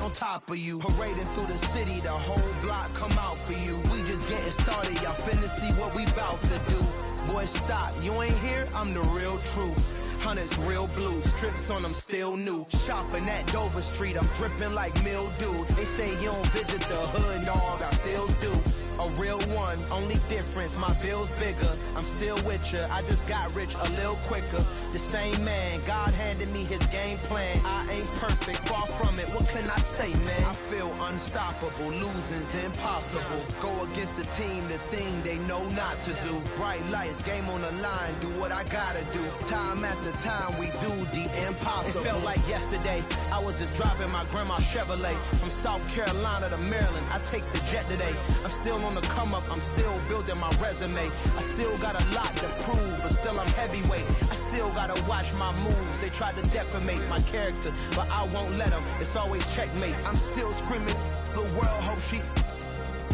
on top of you. Parading through the city, the whole block come out for you. We just getting started, y'all finna see what we bout to do. Boy, stop, you ain't here, I'm the real truth. Hunters, real blue, strips on them still new. Shopping at Dover Street, I'm dripping like mildew. They say you don't visit the hood, dog, I still do. A real one, only difference, my bill's bigger. I'm still with ya, I just got rich a little quicker. The same man, God handed me his game plan. I ain't perfect, far from it, what can I say, man? I feel unstoppable, losing's impossible. Go against the team, the thing they know not to do. Bright lights, game on the line, do what I gotta do. Time after time, we do the impossible. It felt like yesterday, I was just driving my grandma's Chevrolet. From South Carolina to Maryland, I take the jet today. I'm still on the come up, I'm still building my resume. I still got a lot to prove, but still I'm heavyweight. I still gotta watch my moves. They tried to defamate my character, but I won't let them. It's always checkmate. I'm still screaming, the world hope she.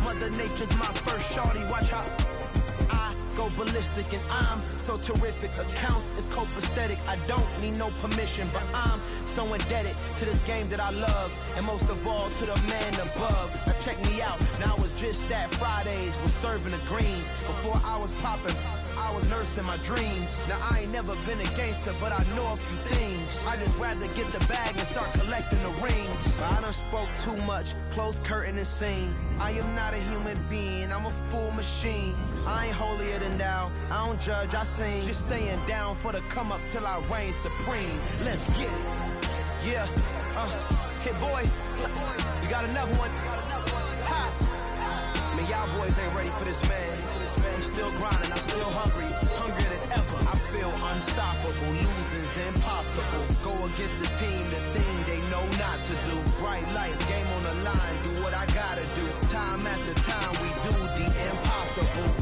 Mother Nature's my first shorty, watch how I go ballistic and I'm so terrific. Accounts is copacetic, I don't need no permission, but I'm so indebted to this game that I love, and most of all to the man above. Now check me out, now I was just at Fridays, was serving the greens. Before I was popping, I was nursing my dreams. Now I ain't never been a gangster, but I know a few things. I just rather get the bag and start collecting the rings. But I done spoke too much, close curtain and scene. I am not a human being, I'm a full machine. I ain't holier than thou, I don't judge, I sing. Just staying down for the come up till I reign supreme. Let's get it. Yeah, hey boy, you got another one. Ha. Man, y'all boys ain't ready for this, man. I'm still grinding, I'm still hungry, hungrier than ever. I feel unstoppable, losing's impossible. Go against the team, the thing they know not to do. Bright lights, game on the line, do what I gotta do. Time after time, we do the impossible.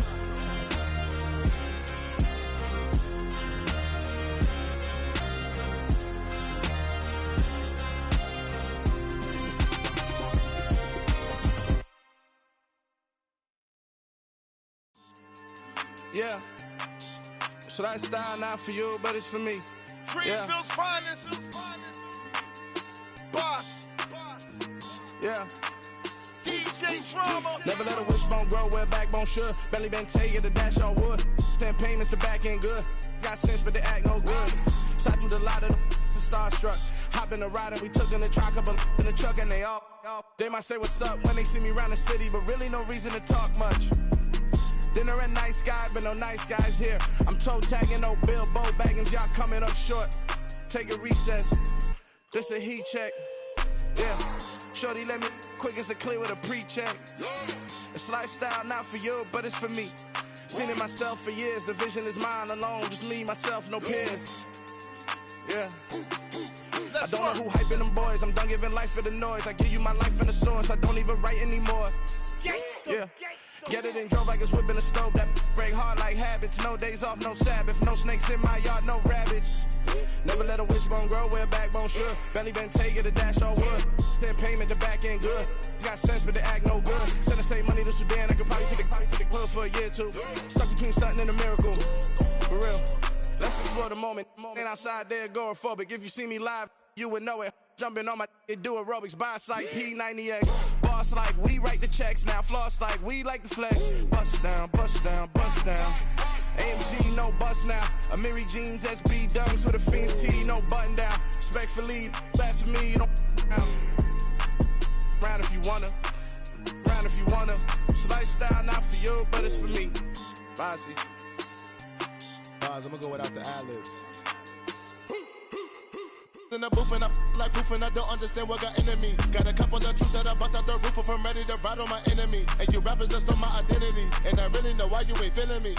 Yeah, so that style not for you, but it's for me. Greenfield's finest. Boss. Yeah. DJ Drama. Never let a wishbone grow where a backbone should. Belly been taking the dash on wood. Stand payments, the back ain't good. Got sense, but they act no good. Shot through the lot of the starstruck. Hop in the ride and we took in the truck, up in the truck and they all. They might say what's up when they see me around the city, but really no reason to talk much. Dinner at Nice Guy, but no nice guys here. I'm toe tagging, no Bilbo baggins, y'all coming up short. Take a recess, this a heat check. Yeah, shorty let me quick as a clear with a pre-check. It's lifestyle not for you, but it's for me. Seen it myself for years, the vision is mine alone. Just me, myself, no peers. Yeah. I don't know who hyping them boys, I'm done giving life for the noise. I give you my life and the source, I don't even write anymore. Yeah. Get it and drove like it's whipping a stove. That break hard like habits. No days off, no Sabbath. No snakes in my yard, no rabbits. Never let a wishbone grow where a backbone should. Belly been taking the dash on wood. Then payment, the back ain't good. Got sense, but they act no good. Send the same money to Sudan. I could probably take the hood for a year or two. Stuck between stunting and a miracle. For real. Let's explore the moment. Ain't outside there agoraphobic. If you see me live, you would know it. Jumping on my do aerobics, boss like P90X. Boss like we write the checks now. Floss like we like the flex. Bust down, bust down, bust down. AMG, no bust now. Amiri jeans, SB dunks with a Fiends T, no button down. Respectfully, that's for me, you don't round if you wanna. Round if you wanna. It's lifestyle, not for you, but it's for me. Bossy. I'm gonna go without the ad-libs. In the booth and I like proof and I don't understand what got into me. Got a couple of truths that I bust out the roof if I'm ready to ride on my enemy. And you rappers just stole my identity. And I really know why you ain't feeling me.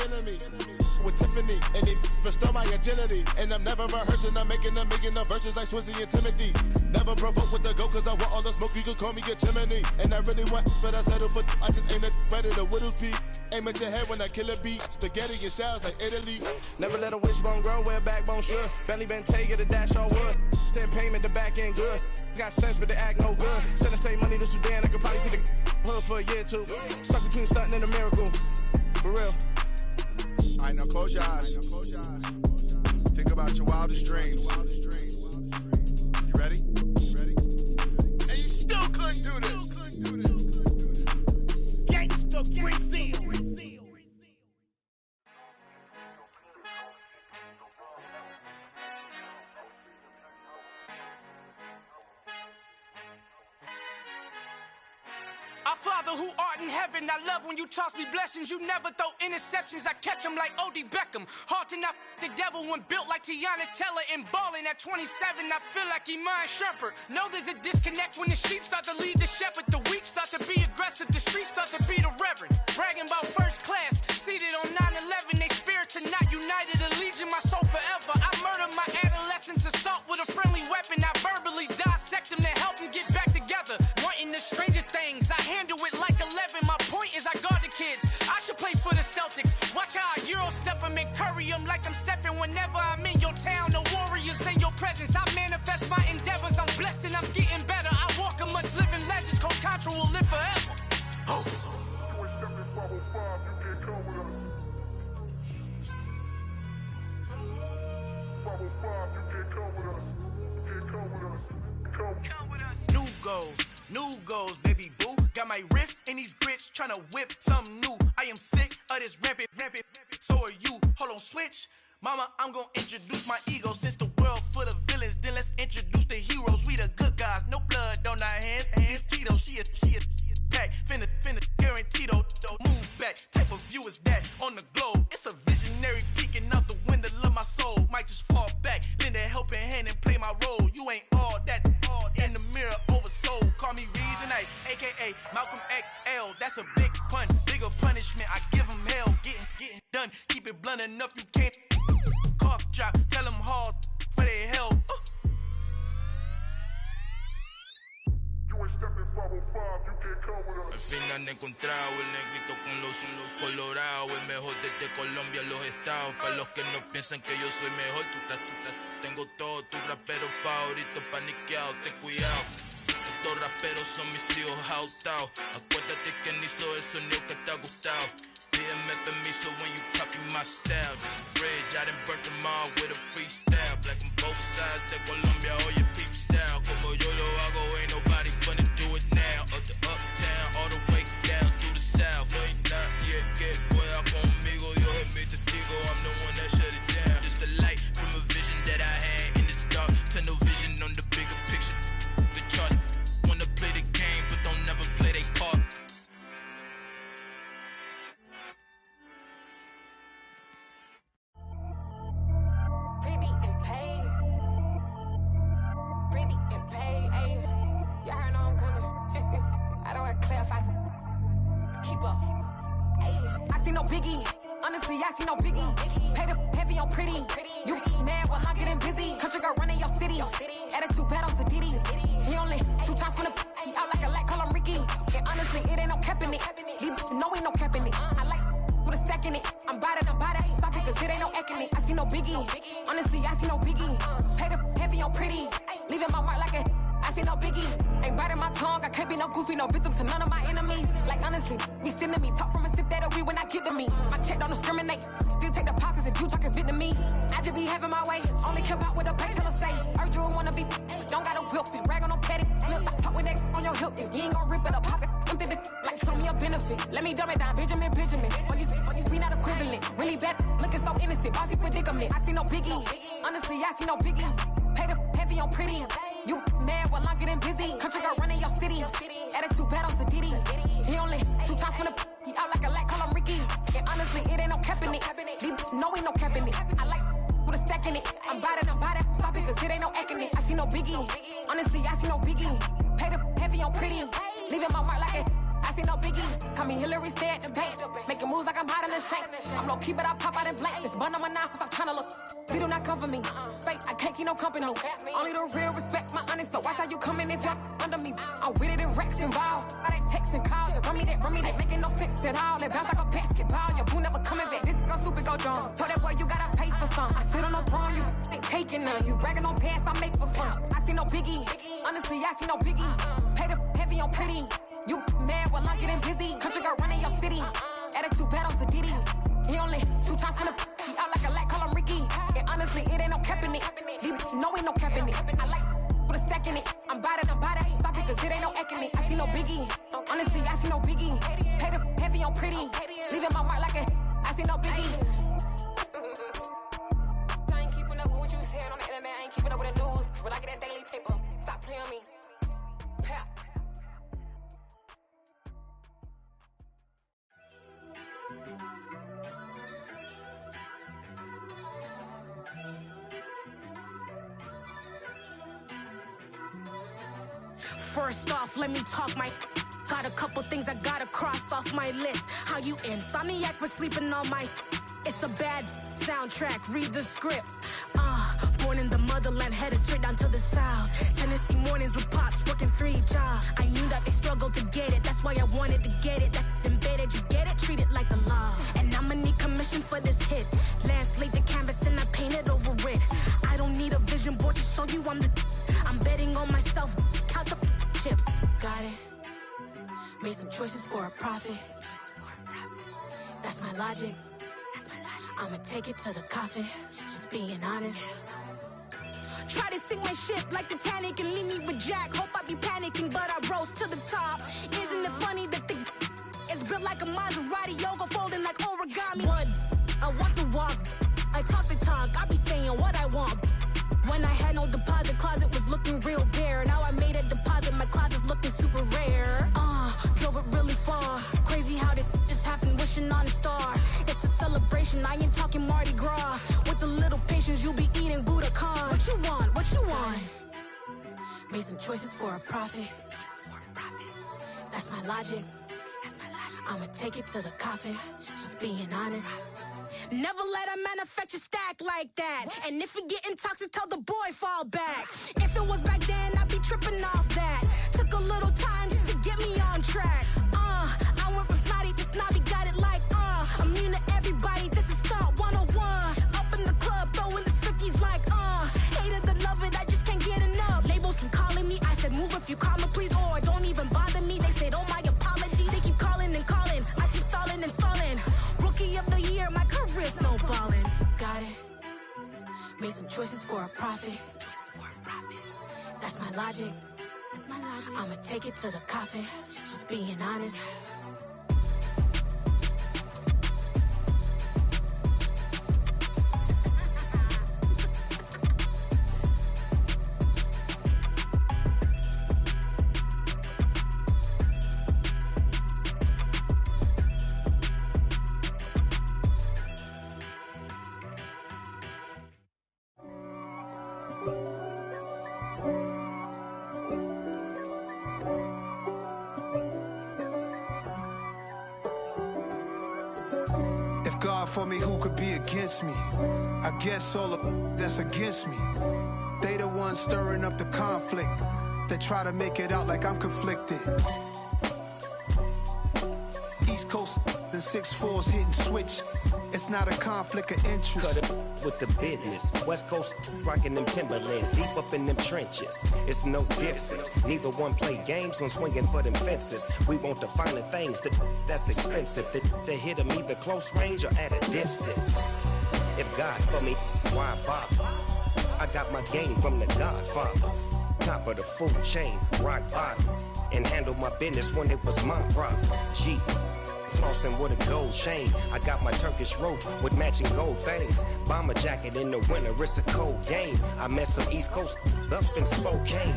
With Tiffany, and they restore my agility. And I'm never rehearsing, I'm making a million of verses like Swizzy and Timothy. Never provoke with the go, cause I want all the smoke, you can call me a chimney. And I really want, but I settle for, I just ain't ready to whittles pee. Aim at your head when I kill a beat. Spaghetti and shells like Italy. Never let a wishbone grow where a backbone should. Belly Bentayga, the dash all wood. 10 payment, the back end good. Got sense, but they act no good. Send the same money to Sudan, I could probably see the hood for a year or two. Stuck between stunting and a miracle. For real. Alright, now close your eyes. Think about your wildest dreams. You ready? And you still couldn't do this. Gangsta Brazil. Our Father who art in heaven, I love when you toss me blessings. You never throw interceptions, I catch them like O.D. Beckham. Hard to not the devil when built like Tiana Teller. And balling at 27, I feel like Iman Shumpert. Know there's a disconnect when the sheep start to lead the shepherd. The weak start to be aggressive, the streets start to be the reverend. Bragging about first class, seated on 9/11. They spirits are not united, a legion, my soul forever. I murder my adolescence, assault with a friendly weapon. I verbally dissect them to help them get back together. Wanting the stranger things, I handle it like 11. My point is I guard the kids. I should play for the Celtics. Watch how I Euro step them and curry them like I'm Stephen. Whenever I'm in your town, the Warriors in your presence. I manifest my endeavors. I'm blessed and I'm getting better. I walk amongst living legends. Coach Contra will live forever. Oh. New goals, baby boo. Got my wrist in these grits, tryna whip something new. I am sick of this rampant. So are you. Hold on, switch. Mama, I'm gonna introduce my ego. Since the world full of villains, then let's introduce the heroes. We the good guys, no blood on our hands. It's Tito, she a pack. Finna guaranteed move back. Type of view is that on the globe? It's a visionary peeking out the window of my soul. Might just fall back, lend a helping hand and play my role. You ain't all that in the mirror oversold. Call me Reason A, aka Malcolm XL. That's a big pun, bigger punishment. I give him hell, getting done. Keep it blunt enough, you can't cough drop. Tell them hard for their health. Al fin han encontrado el negrito con los colorados, el mejor desde Colombia a los estados. Para los que no piensan que yo soy mejor, tengo todo, tu rapero favorito paniqueado, ten cuidado. Estos raperos son mis hijos adoptados. Acuérdate que ni hizo el sonido que te ha gustado. Pídeme permiso when you copy my style. This bridge, I done burnt them all with a freestyle. Black on both sides de Colombia, oye peep style. Como yo lo hago, ain't nobody finna do it now. Up the uptown, all the way down through the south. No ain't nadie que pueda conmigo. Dios es mi testigo, I'm the one that shut it down. Just a light from a vision that I had in the dark. Tunnel vision on the bigger picture. The charts wanna play the game, but don't never play their part. Pretty and paid. Pretty and paid, ayy. Y'all heard know I'm coming. I don't want to clarify. Keep up. Ayy. I see no biggie. Honestly, I see no biggie. Pay the heavy on pretty. You mad while I'm getting busy. Country girl running your city. Attitude bad on Sadidi. He only 2 times from the he out like a light, call him Ricky. And honestly, it ain't no cap in it. These know ain't no cap in it. I like with a stack in it. I'm bad. Stop it, cause it ain't no eck in it. I see no biggie. Honestly, I see no biggie. Pay the heavy on pretty. Leaving my mark like a I see no biggie. Ain't biting my tongue. I can't be no goofy, no victim to none of my enemies. Like honestly, be sending me talk from a sip that we when I get to me. My check don't discriminate. Still take deposits if you talking Vietnamese. I just be having my way. Only care about what the pay teller say. Urge you wanna be, don't gotta filthy. Rag on petty. Let's talk with that on your hip. If you ain't gon' rip it up, pop it. Empty the like show me a benefit. Let me dumb it down, Benjamin. Funnies, we not equivalent. Really bad, looking so innocent. Bossy predicament. I see no biggie. Honestly, I see no biggie. Pay the heavy on pretty. You mad while I'm getting busy. Country girl running your city. Attitude bad on Diddy. He only 2 times from the he out like a light, call him Ricky. And honestly, it ain't no cap in it. No, ain't no cap in it. I like with a stack in it. I'm by that. Stop it, cause it ain't no acting it. I see no biggie. Honestly, I see no biggie. Pay the heavy on pretty. Leaving my mark like it. I see no biggie. Call me Hillary, stay at the bank. Making moves like I'm hot in the shank. I'm low key, but I pop out in blank. This bun on my knife, stop trying to look. They do not come for me. Fake, I can't keep no company. Only the real respect my honest. So watch how you coming if y'all under me. I'm with it in Rex involved. I they text and calls. Run me that. Making no sense at all. They bounce like a basketball. Your boo never coming back. This go stupid, go dumb. Told that boy you gotta pay for some. I sit on no throne, you ain't taking none. You bragging on pants, I make for fun. I see no biggie. Honestly, I see no biggie. Pay the heavy on pretty. You mad while I'm getting busy. Country girl running your city. Attitude bad on Diddy. He only 2 times from the he out like a light, call him Ricky. And honestly, it ain't no cap in it. No, ain't no cap in it. I like with a stack in it. I'm by that. Stop it, cause it ain't no acting it. I see no biggie. Honestly, I see no biggie. Pay the heavy on pretty. Leaving my mark like a I see no biggie. I ain't keeping up with what you saying on the internet. I ain't keeping up with the news. But I get that daily paper. Stop playing me. Pap. First off, let me talk my got a couple things I gotta cross off my list. How you insomniac for sleeping on my it's a bad soundtrack, read the script. Born in the motherland, headed straight down to the south. Tennessee mornings with pops, working 3 jobs. I knew that they struggled to get it, that's why I wanted to get it. That embedded, you get it, treat it like the law. And I'ma need commission for this hit. Lance laid the canvas and I painted over it. I don't need a vision board to show you I'm betting on myself, count the chips. Got it. Made some choices for a profit. That's my logic. I'ma take it to the coffin. Just being honest. Try to sink my ship like Titanic and leave me with Jack. Hope I be panicking, but I rose to the top. Isn't it funny that the is built like a Maserati, yoga folding like origami? What? I walk the walk. I talk the talk. I be saying what I want. When I had no deposit, closet was looking real bare. Now I made a deposit, my closet's looking super rare. Drove it really far. Crazy how did just happen, wishing on a star. It's a celebration, I ain't talking Mardi Gras. With a little patience, you'll be eating Budokan. What you want? What you want? Made some choices for a profit. That's my logic. I'ma take it to the coffin. Just being honest. Never let a manufacture stack like that. And if it getting toxic, tell the boy fall back. If it was back then, I'd be tripping off that. Took a little time just to get me on track. I went from snotty to snobby, got it like immune to everybody, this is stunt 101. Up in the club, throwing this 50s like hate it or love it, I just can't get enough. Labels from calling me, I said move if you call me please, or don't even bother me. They said oh my apologies, they keep calling and calling. I keep stalling and stalling. Rookie of the year, my career snowballing. Got it. Made some choices for a profit. That's my logic. I'ma take it to the coffin. Just being honest. God for me, who could be against me? I guess all of that's against me. They the ones stirring up the conflict. They try to make it out like I'm conflicted. East Coast and 6'4's hitting switch. It's not a conflict of interest. Cut it with the business. West Coast rocking them Timberlands, deep up in them trenches. It's no difference. Neither one play games when swinging for them fences. We want the finer things that's expensive. They hit them either close range or at a distance. If God for me, why bother? I got my game from the Godfather. top of the food chain, rock bottom, and handle my business when it was my problem. G. Flossing with a gold chain. I got my Turkish rope with matching gold things. Bomber jacket in the winter, it's a cold game. I met some East Coast up in Spokane.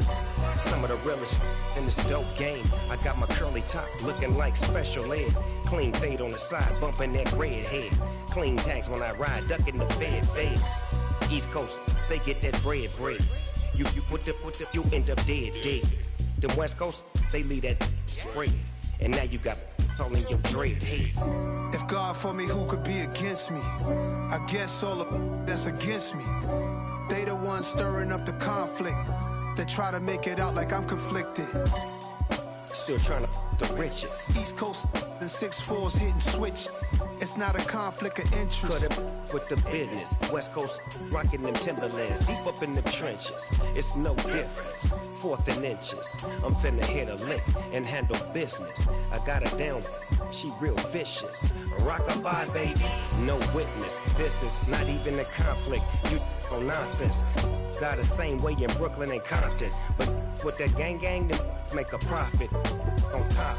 Some of the realest in this dope game. I got my curly top looking like special ed. Clean fade on the side, bumping that red head. Clean tags when I ride, ducking the feds. East Coast, they get that bread. You put the, you end up dead. The West Coast, they leave that spread. And now you got all in your dread head. If God for me, who could be against me? I guess all the that's against me. They the ones stirring up the conflict. They try to make it out like I'm conflicted. Still trying to the riches. East Coast and 6'4s hitting switch. It's not a conflict of interest. Cut it with the business. West Coast rocking them Timberlands, deep up in them trenches. It's no difference. 4th and inches. I'm finna hit a lick and handle business. I got her down, she real vicious. Rock-a-bye, baby, no witness. This is not even a conflict. You on nonsense. Got the same way in Brooklyn and Compton. But with that gang, then make a profit. On top,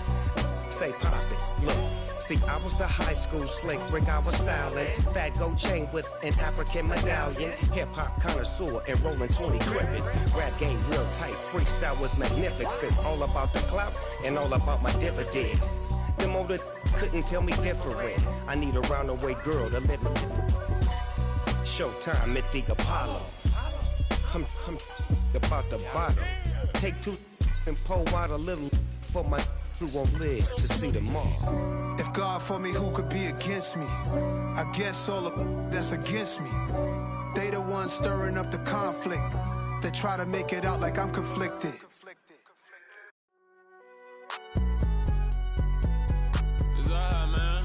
stay poppin'. Look. See, I was the high school slick Rick, I was styling. Fat gold chain with an African medallion. Hip-hop connoisseur and rolling 20 crippin'. Rap game real tight, freestyle was magnificent. All about the clout and all about my dividends. Them older couldn't tell me different. I need a round-the-way girl to live in. Showtime at the Apollo. I'm about the bottle. Take 2 and pour out a little for my who won't live to see tomorrow. If God for me, who could be against me? I guess all the that's against me. They the ones stirring up the conflict. They try to make it out like I'm conflicted. It's alright, man.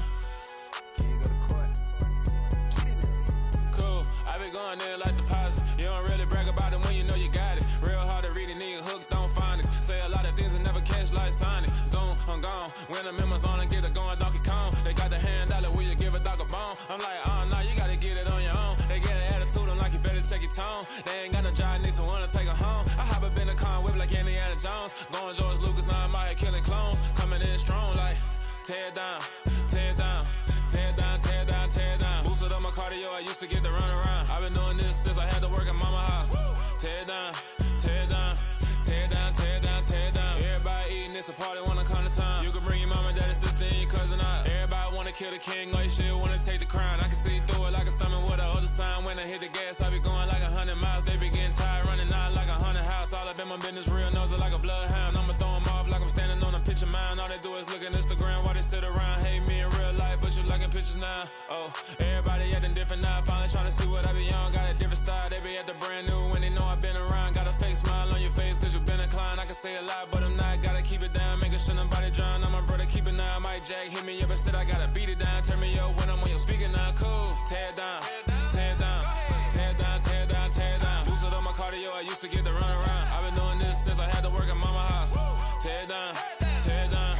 Cool. I been going there like deposit. You don't really brag about it when you know you got it. Real hard to read a nigga hooked on phonics. Say a lot of things and never catch like Sonic. Zone, I'm gone. When the members on and get it going Donkey Kong. They got the hand dollar, will you give a dog a bone? I'm like, oh no, you gotta get it on your own. They get an attitude, I'm like, you better check your tone. They ain't got no job, need someone to take her home. I hop up in the car, whip like Indiana Jones. Going George Lucas, now I'm out here killing clones. Coming in strong like, tear down, tear down, tear down, tear down, tear down. Boosted up my cardio, I used to get to run around. I've been doing this since I had to work at mama house. Tear down, tear down, tear down, tear down, tear down. Everybody eating, it's a party, wanna come to time. You can bring your mama, daddy, sister, and your cousin out. Everybody wanna kill the king, like shit, wanna take the crown. I can see through it like a stomach with a other sign. When I hit the gas, I be going like 100 miles. They be getting tired, running out like 100 house. All up in my business, real nose it like a bloodhound. I'ma throw them off like I'm standing on a picture mound. All they do is look at Instagram while they sit around. Hate me in real life, but you liking pictures now. Oh, everybody acting different now. Finally trying to see what I be on. Got a different style, they be at the brand new when they know I've been around. Got a fake smile on your face, cause you been inclined. I can say a lot, but I'm not. Gotta keep it down, making sure nobody drown. I'm my brother, keep it now. Mike Jack hit me up and said I gotta beat it down. Turn me up when I'm on your speaker now. Cool, tear down, tear down, tear down, tear down, tear down. Boosted up my cardio, I used to get to run around. I've been doing this since I had to work at mama house. Tear down, tear down,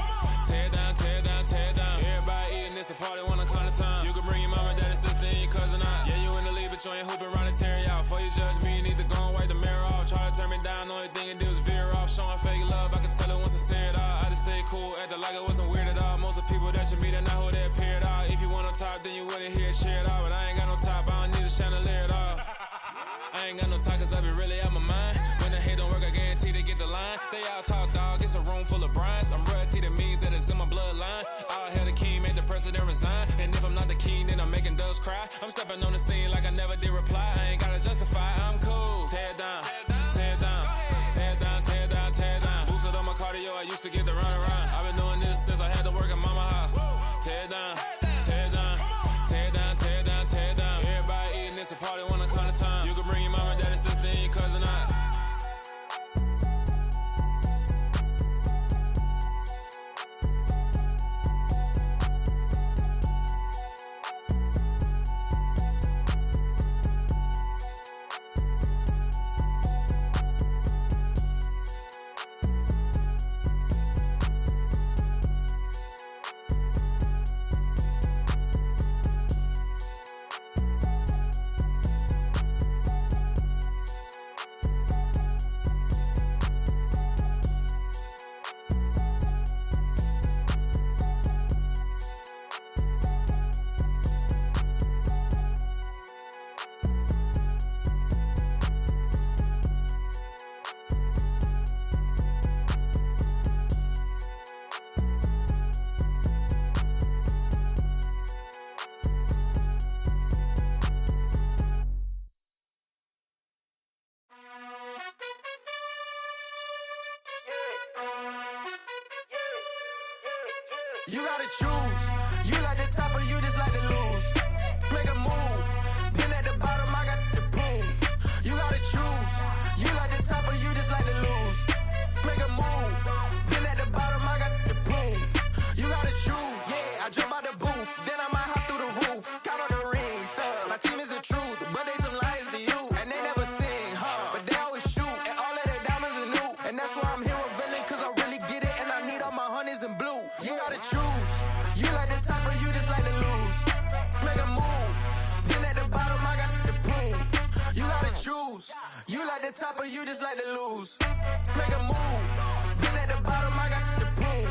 tear down, tear down, tear down. Everybody eating, it's a party, wanna come to time. You can bring your mama, daddy, sister, and your cousin out. Yeah, you in the league, but you ain't hooping around and tear you out. Before you judge me, you need to go and wipe the mirror off. Try to turn me down, only thing it do is veer off. Showing fake love, I can tell it once I see it all. I just stay cool, acting like it wasn't weird at all. Most of the people that you meet are not who they appear at all. If you want on top, then you wouldn't hear it cheer at all. But I ain't got no top, I don't need a chandelier at all. I ain't got no time, cause I be really out my mind. When the hate don't work, I guarantee they get the line. They all talk dog, it's a room full of brines. I'm royalty, that means that it's in my bloodline. All hell the king, made the president resign. And if I'm not the king, then I'm making doves cry. I'm stepping on the scene like I never did reply. I ain't gotta justify, I'm cool. Tear down, tear down, tear down, tear down, tear down. Boosted up my cardio, I used to get to run around. I've been doing this since I had to work at mama house. Tear down, tear down, tear down, tear down, tear down. Everybody eating, it's a party, wanna come to time. You can bring your mama, daddy, sister, and your cousin out. You gotta choose. You like the top or you just like to lose. Make a move. Been at the bottom, I got the prove. You gotta choose. You like the top or you just like to lose. Make a move. Been at the bottom, I got the prove. You gotta choose. Yeah, I jump out the booth, then I might hop through the roof. Count on the rings, my team is the truth, but they some liars to you, and they never sing, but they always shoot, and all of their diamonds are new, and that's why I'm here revealing, cause I really get it, and I need all my honeys in blue. You gotta choose. You like the top or you just like to lose. Make a move. Been at the bottom, I got the proof. You gotta choose. You like the top or you just like to lose. Make a move. Been at the bottom, I got the proof.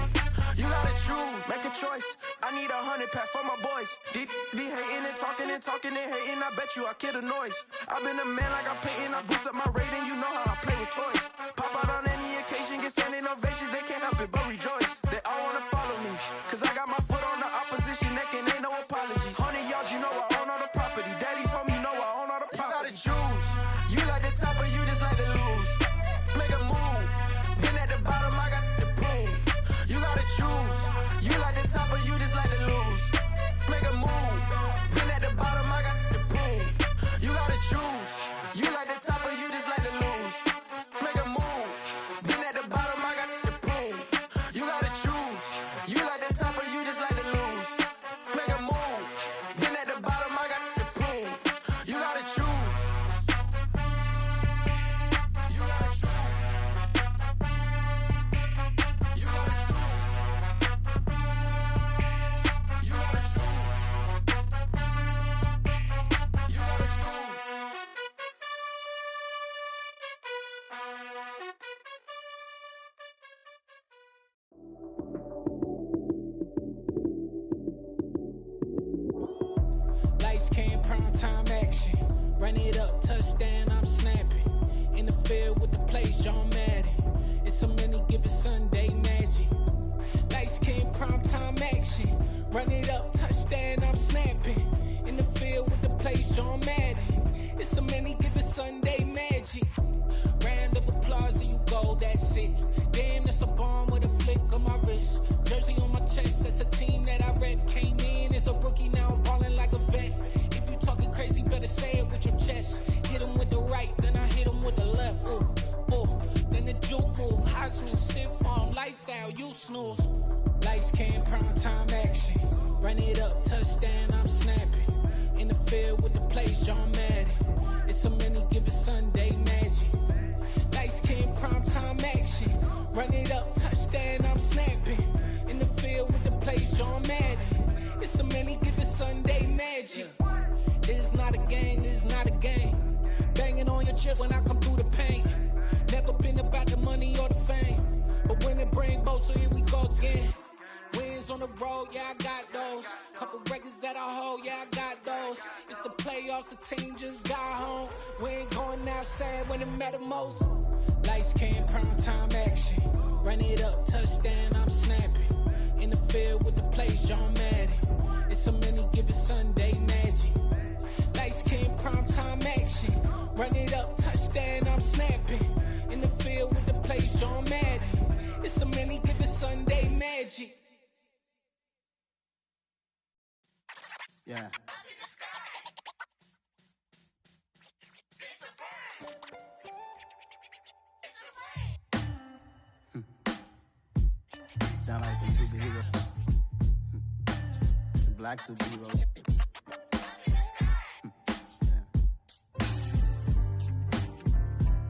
You gotta choose. Make a choice. I need 100 pack for my boys. Be hating and talking and hating. I bet you I kill the noise. I've been a man like I'm Peyton. I boost up my rating. You know how I play with toys. Pop out on any occasion, get standing ovations. They can't help it but rejoice. They all wanna follow me, cause I got my foot on the opposition neck and ain't no apologies. 100 yards, you know I own all the property. Daddy's home, you know I own all the property. You gotta choose. You like the top or you just like to lose. Make a move. Been at the bottom, I got the proof. You gotta choose. You like the top or you just like to lose. Make a move. Been at the bottom, I got the proof. You gotta choose. You like the top or you just like to lose. Make a move. Been at the bottom, I got the proof. You gotta choose. You like the top or you just like to lose. Make a move. Been at the bottom, I got the proof. You gotta choose. You gotta choose. You gotta choose. You gotta choose. You gotta choose. Lights came, prime time action. Run it up, touchdown, I'm snapping. In the field with the plays, John Madden. It's so many, give it Sunday magic. Lights came, prime time action. Run it up, touchdown, I'm snapping. In the field with the plays, John Madden. It's so many, give it Sunday magic. Round of applause and you go, that's it. Damn, that's a bomb with a flick on my wrist. Jersey on my chest, that's a team that I rep. Came in as a rookie, now I'm ballin' like a vet. If you talking crazy, better say it with your chest. Hit him with the right, then I hit him with the left. Ooh, ooh. Then the juke move, Heisman, stiff arm, lights out, you snooze. Lights came, prime time action. Run it up, touchdown, I'm snapping. In the field with the plays, John Madden. It's so many, give it Sunday magic. Lights came, prime time action. Run it up, touchdown, I'm snapping. In the field with the plays, John Madden. It's so many, give it Sunday magic. It's not a game, it's not a game. Banging on your chest when I come through the pain. Never been about the money or the fame. But when it bring both, so here we go again. Wins on the road, yeah, I got those. Couple records that I hold, yeah, I got those. It's the playoffs, the team just got home. We ain't going outside when it matter most. Lights came, prime time action. Run it up, touchdown, I'm snapping. In the field with the plays, John Madden. It's so many, give it Sunday magic. Lights came, prime time action. Run it up, touchdown, I'm snapping. In the field with the plays, John Madden. It's so many, give it Sunday magic. Yeah. Sound like some superheroes. Some black superheroes.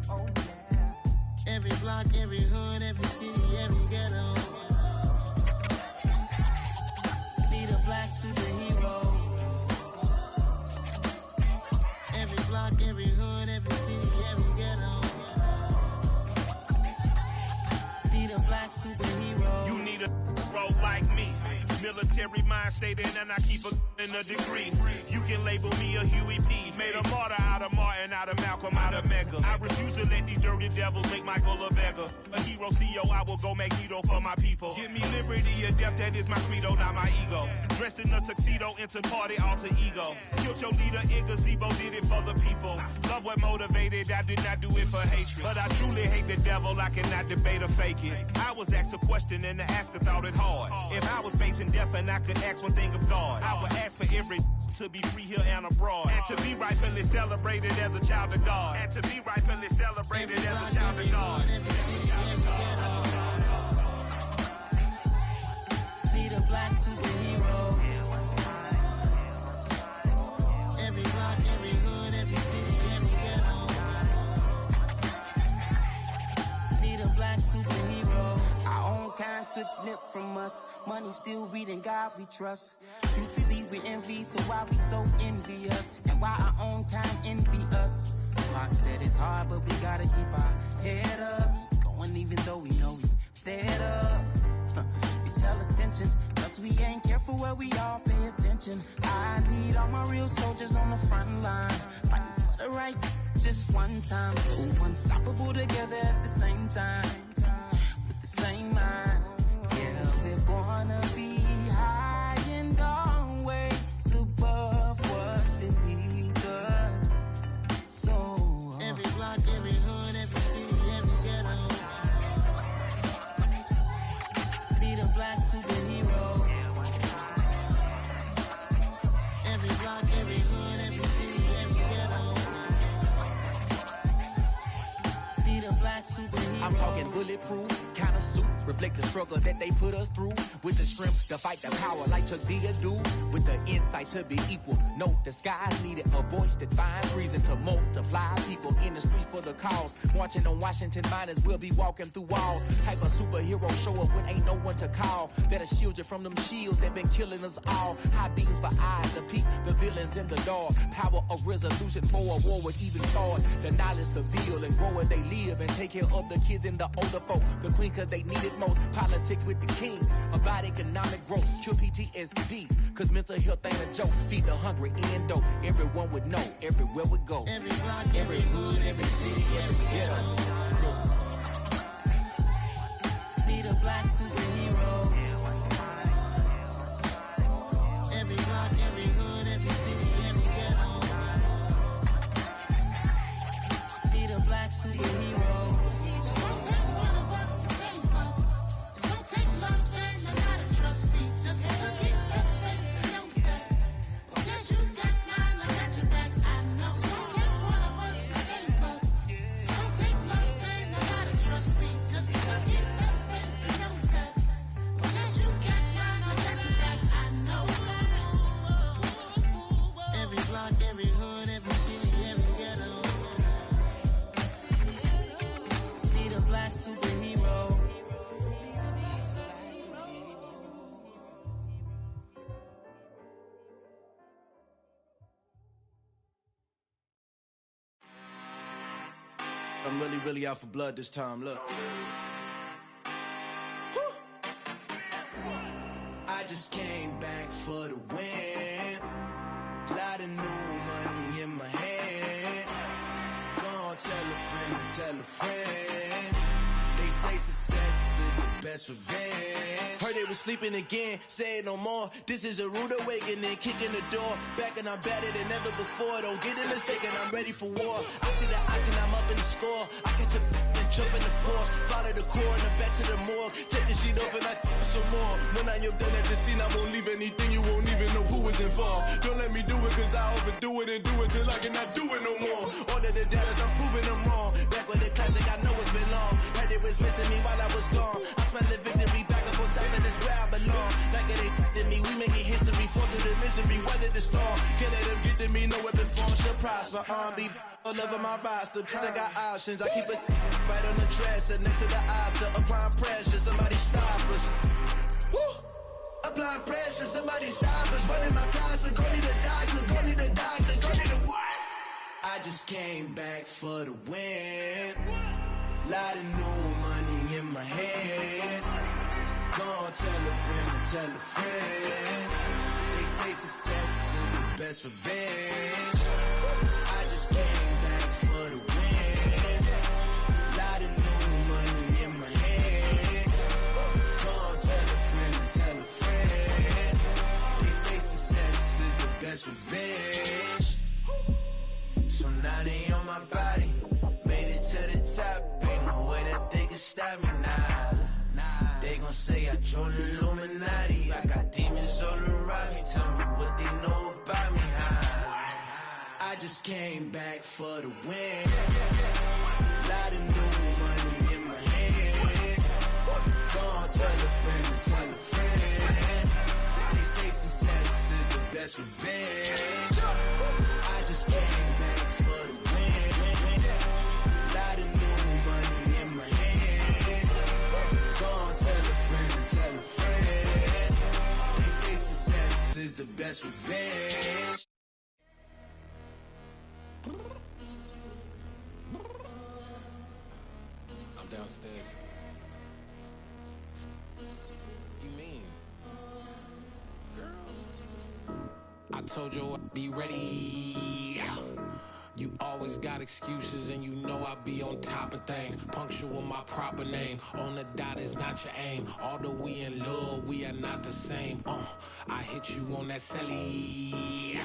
Oh, yeah. Every block, every hood, every city, every ghetto. Need a black superhero. Every block, every hood, every city, every ghetto. Need a black superhero. You need a role like me. Military mind stated, and I keep in a degree. You can label me a Huey P. Made a martyr out of Martin, out of Malcolm, out of Mega. I refuse to let these dirty devils make Michael a beggar. A hero CEO, I will go Magneto for my people. Give me liberty or death, that is my credo, not my ego. Dressed in a tuxedo, into party, alter ego. Killed your leader in gazebo, did it for the people. Love what motivated, I did not do it for hatred. But I truly hate the devil, I cannot debate or fake it. I was asked a question and the asker thought it hard. If I was facing death and I could ask one thing of God, I would ask for every to be free here and abroad, and to be rightfully celebrated as a child of God, and to be rightfully celebrated as a child of God. Need a black superhero. Every block, every hood, every city, every ghetto. Need a black superhero. Our own kind took nip from us. Money still reading God we trust. Truthfully we envy, so why we so envious? And why our own kind envy us? Pac said it's hard, but we gotta keep our head up. Keep going even though we know we fed up. It's hell attention, cause we ain't careful where we all pay attention. I need all my real soldiers on the front line, fighting for the right just one time. So unstoppable together at the same time, with the same mind. Yeah, we're gonna be high and always above what's beneath us. So every block, every hood, every city, every ghetto. Need a black superhero. Every block, every hood, every city, every ghetto. Need a black superhero. I'm talking bulletproof kind of suit, reflect the struggle that they put us through, with the strength to fight the power like Chuck D do, with the insight to be equal. Note the sky needed a voice that finds reason to multiply people in the streets for the cause. Marching on Washington miners, we'll be walking through walls. Type of superhero show up when ain't no one to call, that'll shield you from them shields that been killing us all. High beams for eyes to peek the villains in the dark. Power of resolution for a war would even start. The knowledge to build and grow where they live, and take care of the kids and the older folk. The queen cause they need it most. Politics with the kings about economic growth. Cure PTSD cause mental health ain't a joke. Feed the hungry and dope. Everyone would know everywhere we go. Every block, every hood, every city, every ghetto. Need a black superhero. Every block, every hood, every city, every ghetto. Need a black superhero. It's gonna take one of us to save us. It's gonna take love and a lot of trust me. Just to get that faith and know that. Because you got mine, I got your back, I know. It's gonna take one of us to save us. It's gonna take love and a lot of trust me. Just to get that faith and know that. Because you got mine, I got your back, I know. Every block, every hood, every city, every ghetto. Need a black superhero. I'm really out for blood this time, look. I just came back for the win. Lot of new money in my hand. Gonna tell a friend to tell a friend. They say success is the best revenge. Heard they was sleeping again, say it no more. This is a rude awakening, kicking the door. Back and I'm better than ever before. Don't get it mistaken, I'm ready for war. I see the ice and I'm up in the score. I catch a and jump in the course. Follow the core and I'm back to the morgue. Take the sheet off and I some more. When I am done at the scene, I won't leave anything. You won't even know who was involved. Don't let me do it cause I overdo it and do it till I cannot do it no more. All of the doubters, I'm proving them wrong. Back with the classic, I know it's been long. Heard it was missing me while I was gone. I smell the victory back up on top and it's where I belong. Like it ain't to me, we making history. Fall through the misery, weather the storm. Can't let them get to me, no weapon form should prosper. R&B all over my roster. I got options, I keep it right on the dresser. Next to the Oscar, applying pressure. Somebody stop us. Woo! Applying pressure, somebody stop us. Running my closet, go need a doctor, go need a doctor, go need a what? I just came back for the win. Lot of new money in my hand. Gonna tell a friend to tell a friend. They say success is the best revenge. I just came back for the win. Lot of new money in my hand. Gonna tell a friend to tell a friend. They say success is the best revenge. So now they on my body. Made it to the top, ain't no way that they can stop me now. gon' say I joined the Illuminati. I got demons all around me, tell me what they know about me, I just came back for the win. Lot of new money in my hand. Gonna tell a friend, tell a friend. They say success is the best revenge. I just came back for the win. Lot of new money in my hand. Gonna tell a friend. They say success is the best revenge. I'm downstairs. You mean? Girl, I told you I'd be ready. You always got excuses and you know I be on top of things. Punctual my proper name. On the dot is not your aim. Although we in love, we are not the same. I hit you on that celly.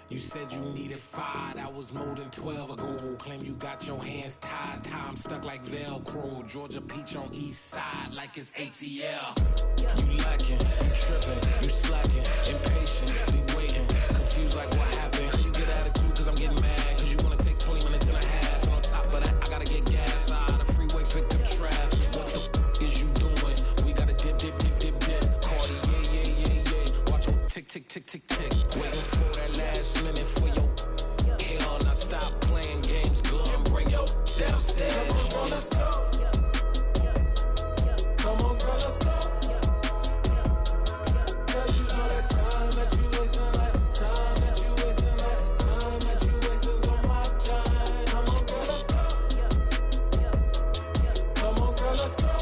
You said you needed 5, that was more than 12 ago. Claim you got your hands tied, time stuck like Velcro. Georgia Peach on east side like it's ATL. You lacking, you tripping, you slacking, impatient, be waiting, confused like what happened. You get attitude cause I'm getting mad, cause you wanna take 20 minutes and a half. And on top of that, I gotta get gas out of the freeway, pick up traffic. What the is you doing? We gotta dip. Cardi, yeah. Watch your tick. Waiting for that last minute for your hell. Now stop playing games, go and bring your downstairs. Come on, let's go. Come on, girl, let's go. Girl, you know that time that you wasting, like time that you wasting, like time that you wasting on my time. Come on, girl, let's go. Come on, girl, let's go.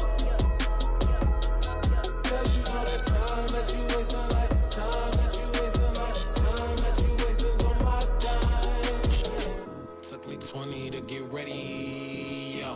Girl, you know that time that you wasting, like time that you wasting, like time that you wasting on my time. Took me 20 to get ready, yo.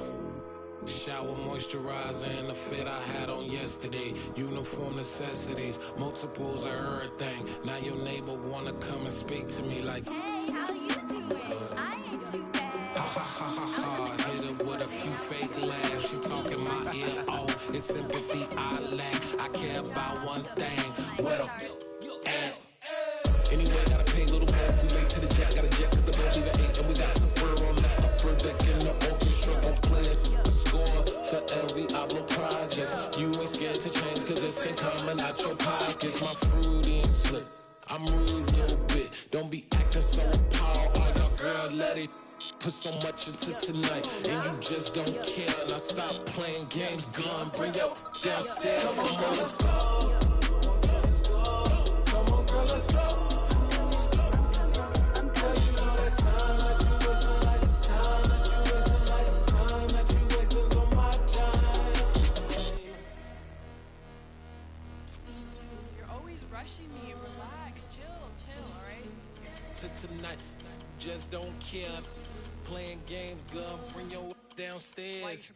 Shower, moisturizer, and the fit I had on yesterday. Uniform necessities, multiples of everything. Now your neighbor wanna come and speak to me like, hey, how you doing? I ain't too bad. Ha. Hit her with a few fake laughs. She talking my ear off. It's sympathy I lack. I care about one thing. What up? Anyway, gotta pay a little more. If we late to the jet, got a jet cause the boat leave at 8. And we got some fur on the upper deck in the orchestra. Gon' play it, score for every Ablo project. You ain't scared to change cause it's ain't coming out your pockets. My fruity and slip, I'm rude a little bit. Don't be acting so appalled. Oh, your girl, let it put so much into tonight. And you just don't care. Now stop playing games, gun, bring your downstairs. Come on, let's go. Come on, girl, let's go. Tonight, just don't care. Playing games, girl, bring your downstairs.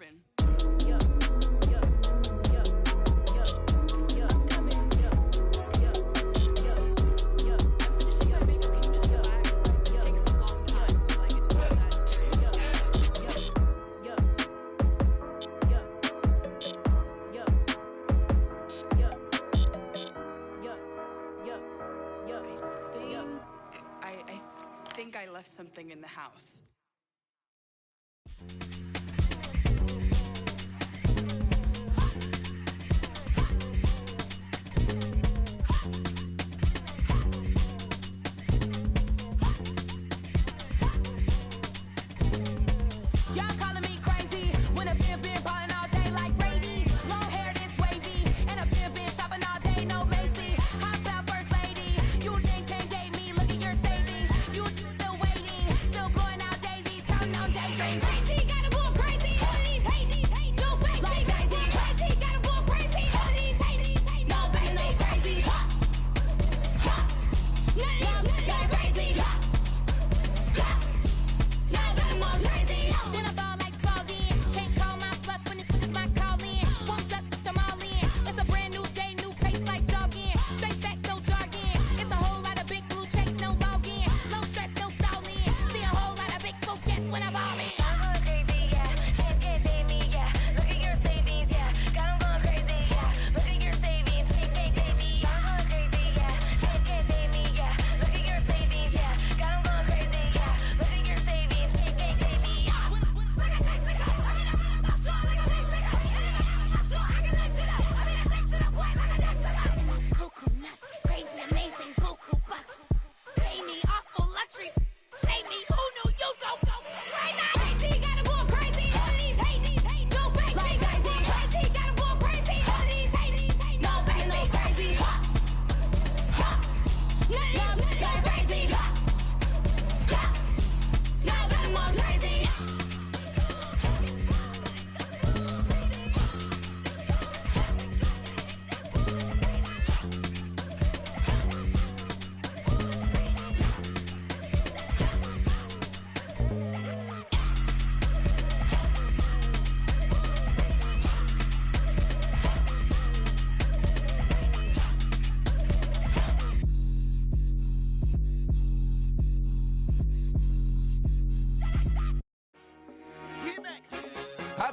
I left something in the house. Y'all calling me crazy when a been ballin' all day like Brady. Long hair this wavy, and a been shopping all day, no Macy. Hop out first lady, you think can't date me, look at your savings. You still waiting, still blowing out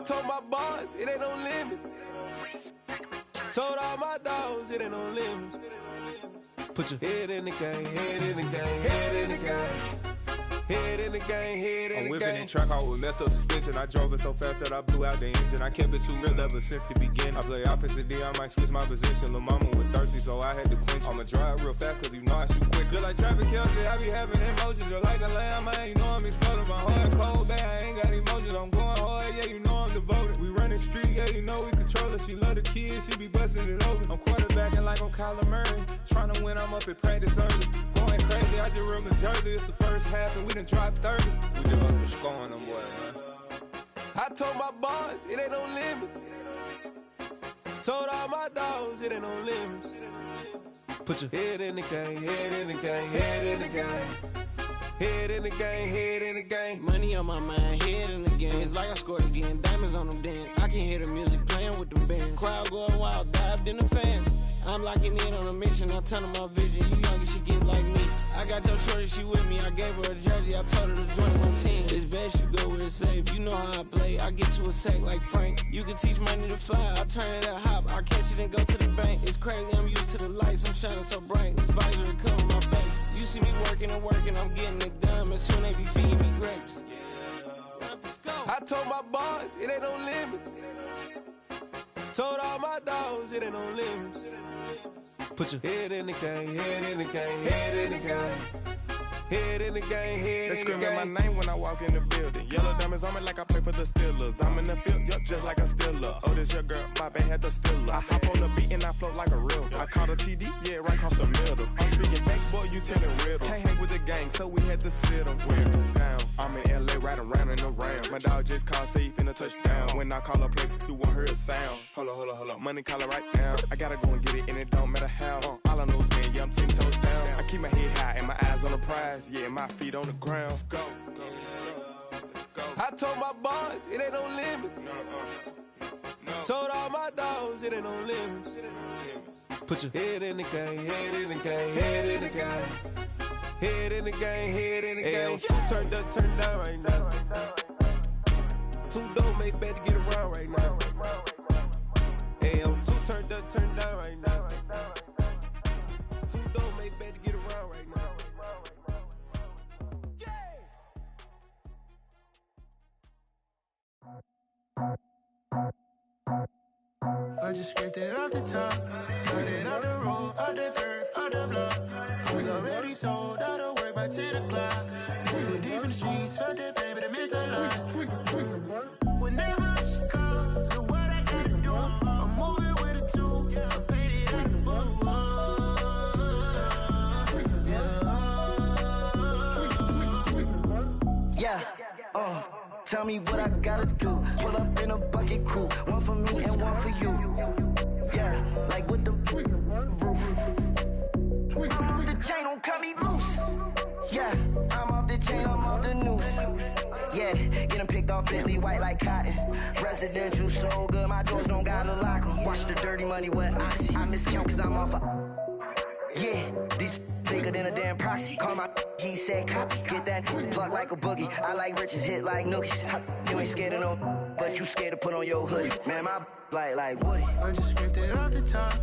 told my boys, it ain't no limits. Told all my dogs, it ain't no limits. Put your head in the game, head in the game, head in the game. Head in the game, head in the game. I'm whipping in track, I was messed up suspension. I drove it so fast that I blew out the engine. I kept it too real ever since the beginning. I play offensive D, I might switch my position. Lil' mama was thirsty, so I had to quench. I'ma drive real fast, cause you know I shoot quick. Just like Travis Kelce, I be having emotions. Just like a lamb, man, you know I'm exploding. My heart cold, bad, I ain't got emotions. I'm going hard, yeah, you know I'm devoted. We running streets, yeah, you know we control it. She love the kids, she be busting it over. I'm quarterbacking like I'm Kyler Murray. Trying to win, I'm up at practice early. Going crazy, I just real Jersey. It's the first half, and we done dropped 30. We just up to scoring them, boy, man. I told my boys, it ain't no limits. Told all my dogs, it ain't no limits. Put your head in the game, head in the game, head in the game. Head in the game, head in the game. Money on my mind, head in the game. It's like I scored again, diamonds on them dance. I can hear the music playing with them bands. Crowd going wild, dived in the fans. I'm locking in on a mission, I tell her my vision. You young and she get like me. I got your shorty, she with me. I gave her a jersey, I told her to join my team. It's best you go where it's safe. You know how I play. I get to a sack like Frank. You can teach money to fly. I turn it up hop. I catch it and go to the bank. It's crazy, I'm used to the lights. I'm shining so bright. This visor cover my face. You see me working and working. I'm getting it done. And soon they be feeding me grapes. I told my boys, it ain't no limits. Told all my dogs, it ain't no limits. Put your head in the game, head in the game, head in the game. Head in the game, head They in the game. screaming my name when I walk in the building. Yellow diamonds on me like I play for the Steelers. I'm in the field, yup, just like a Steeler. Oh, this your girl, my band had the Steeler. I hop on the beat and I float like a real. I caught a TD, yeah, right across the middle. I'm speaking facts, boy, you telling riddles. Can't hang with the gang, so we had to sit them down. I'm in LA, riding round and around. My dog just called, say he finna touchdown. When I call a play, you won't hear a sound. Hold up, money calling right now. I gotta go and get it, and it don't matter how. All I know is, man, yeah, I'm 10 toes down. I keep my head high and my eyes on the prize. Yeah, my feet on the ground. Let's go. I told my boys, it ain't no limits. Told all my dogs, it ain't no limits. Put your head in the game, head in the game, head in the game. Head in the game, head in the game. Two turned up, turned down right now. Two dope make better get around right now. Hey, I'm two turned up, turned down right now. Two dope make better get around right now. I just scraped it off the top, cut it out the road, out the curve, out the block. I was already sold, out of work by 10 o'clock. Too deep in the streets, felt that baby, the mental line. Whenever she calls, look what I gotta do. I'm moving with a two, I paid it out the full. Yeah, tell me what I gotta do. Pull up in a bucket crew, one for me and one for you. Yeah, like with the roof. I'm off the chain, don't cut me loose. Yeah, I'm off the chain, I'm off the noose. Yeah, getting picked off Bentley, white like cotton. Residential so good, my doors don't gotta lock 'em. Watch the dirty money with Oxy. I miscount cause I'm off a... Yeah, these bigger than a damn proxy. Call my he said copy. Get that plug like a boogie. I like riches, hit like nookies. You ain't scared of no, but you scared to put on your hoodie. Man, my like Woody. I just scraped it off the top,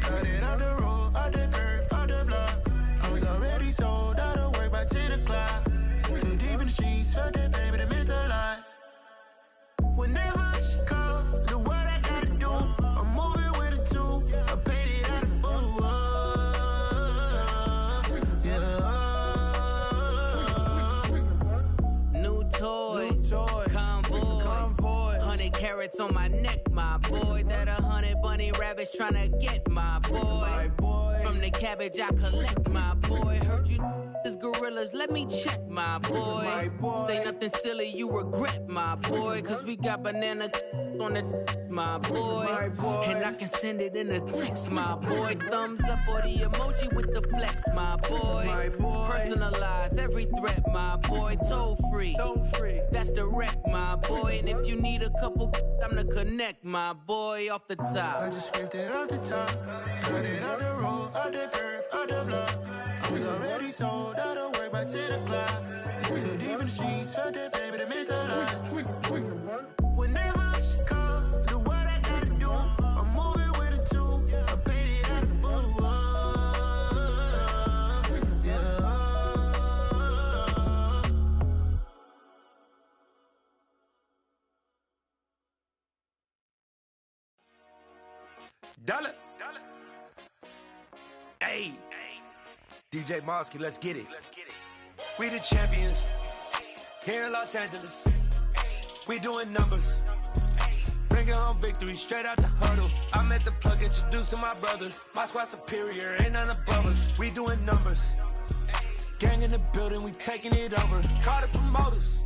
cut it out the road, out the curve, out the block. I was already sold, out of work by 10 o'clock. Too deep in the streets, felt that baby, the mental line. Whenever she calls, look what I gotta do. I'm moving with a two, I paid it out of full. New toys, convoy, 100 carats on my neck, my boy. That 100 bunny rabbits tryna get my boy. From the cabbage I collect, my boy. Heard you is gorillas, let me check, my boy. Say nothing silly, you regret, my boy. Cause we got banana on the my boy. And I can send it in a text, my boy. Thumbs up or the emoji with the flex, my boy. Personalize every threat, my boy. Toll free, that's direct, my boy. And if you need a couple, I'm the connect, my boy. Off the top, I just scraped it off the top, cut it out the road, out the curve, out the block. I was already sold, out of work by 10 o'clock. Too deep in the streets, felt that baby, the mental line. Whenever she Dollar. Hey, DJ Mosky, let's get it. We the champions here in Los Angeles. We doing numbers. Bringing home victory straight out the huddle. I'm at the plug, introduced to my brother. My squad superior, ain't none above us. We doing numbers. Gang in the building, we taking it over. Call the promoters.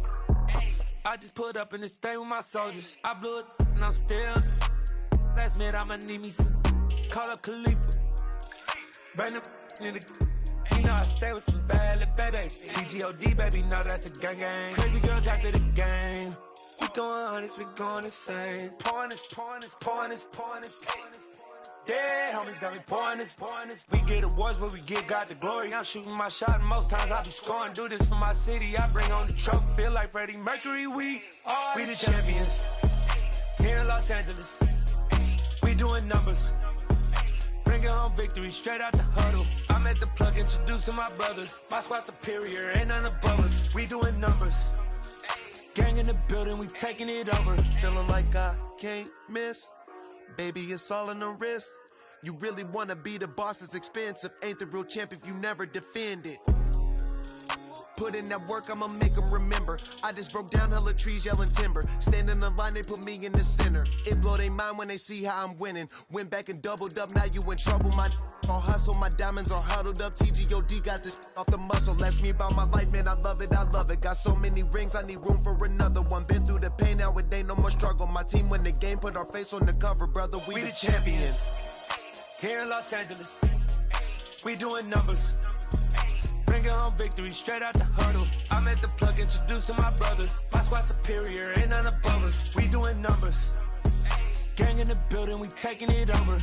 I just put up in this thing with my soldiers. I blew it and I'm still. Last minute I'ma need me some. Call up Khalifa. Bring the in the. You know I stay with some bad little baby. TGOD baby, no that's a gang gang. Crazy girls after the game. We throwing hundreds, we going insane. Pouring this. Yeah, homies got me pouring this. We get awards, but we give God the glory. I'm shooting my shot, and most times I be scoring. Do this for my city, I bring on the trophy. Feel like Freddie Mercury, we the champions. Here in Los Angeles, we doing numbers. Bringing home victory straight out the huddle. I'm at the plug, introduced to my brother. My squad superior, ain't none above us. We doing numbers. Gang in the building, we taking it over. Feeling like I can't miss. Baby, it's all in the wrist. You really wanna be the boss, it's expensive. Ain't the real champ if you never defend it. Put in that work, I'ma make them remember. I just broke down hella trees, yelling timber. Stand in the line, they put me in the center. It blow their mind when they see how I'm winning. Went back and doubled up, now you in trouble. My all hustle, my diamonds are huddled up. TGOD got this off the muscle. Ask me about my life, man, I love it. Got so many rings, I need room for another one. Been through the pain, now it ain't no more struggle. My team win the game, put our face on the cover, brother. We the champions. Here in Los Angeles, we doing numbers. Bringing home victory straight out the huddle. I'm at the plug, introduced to my brother. My squad superior, ain't none above us. We doing numbers. Gang in the building, we taking it over.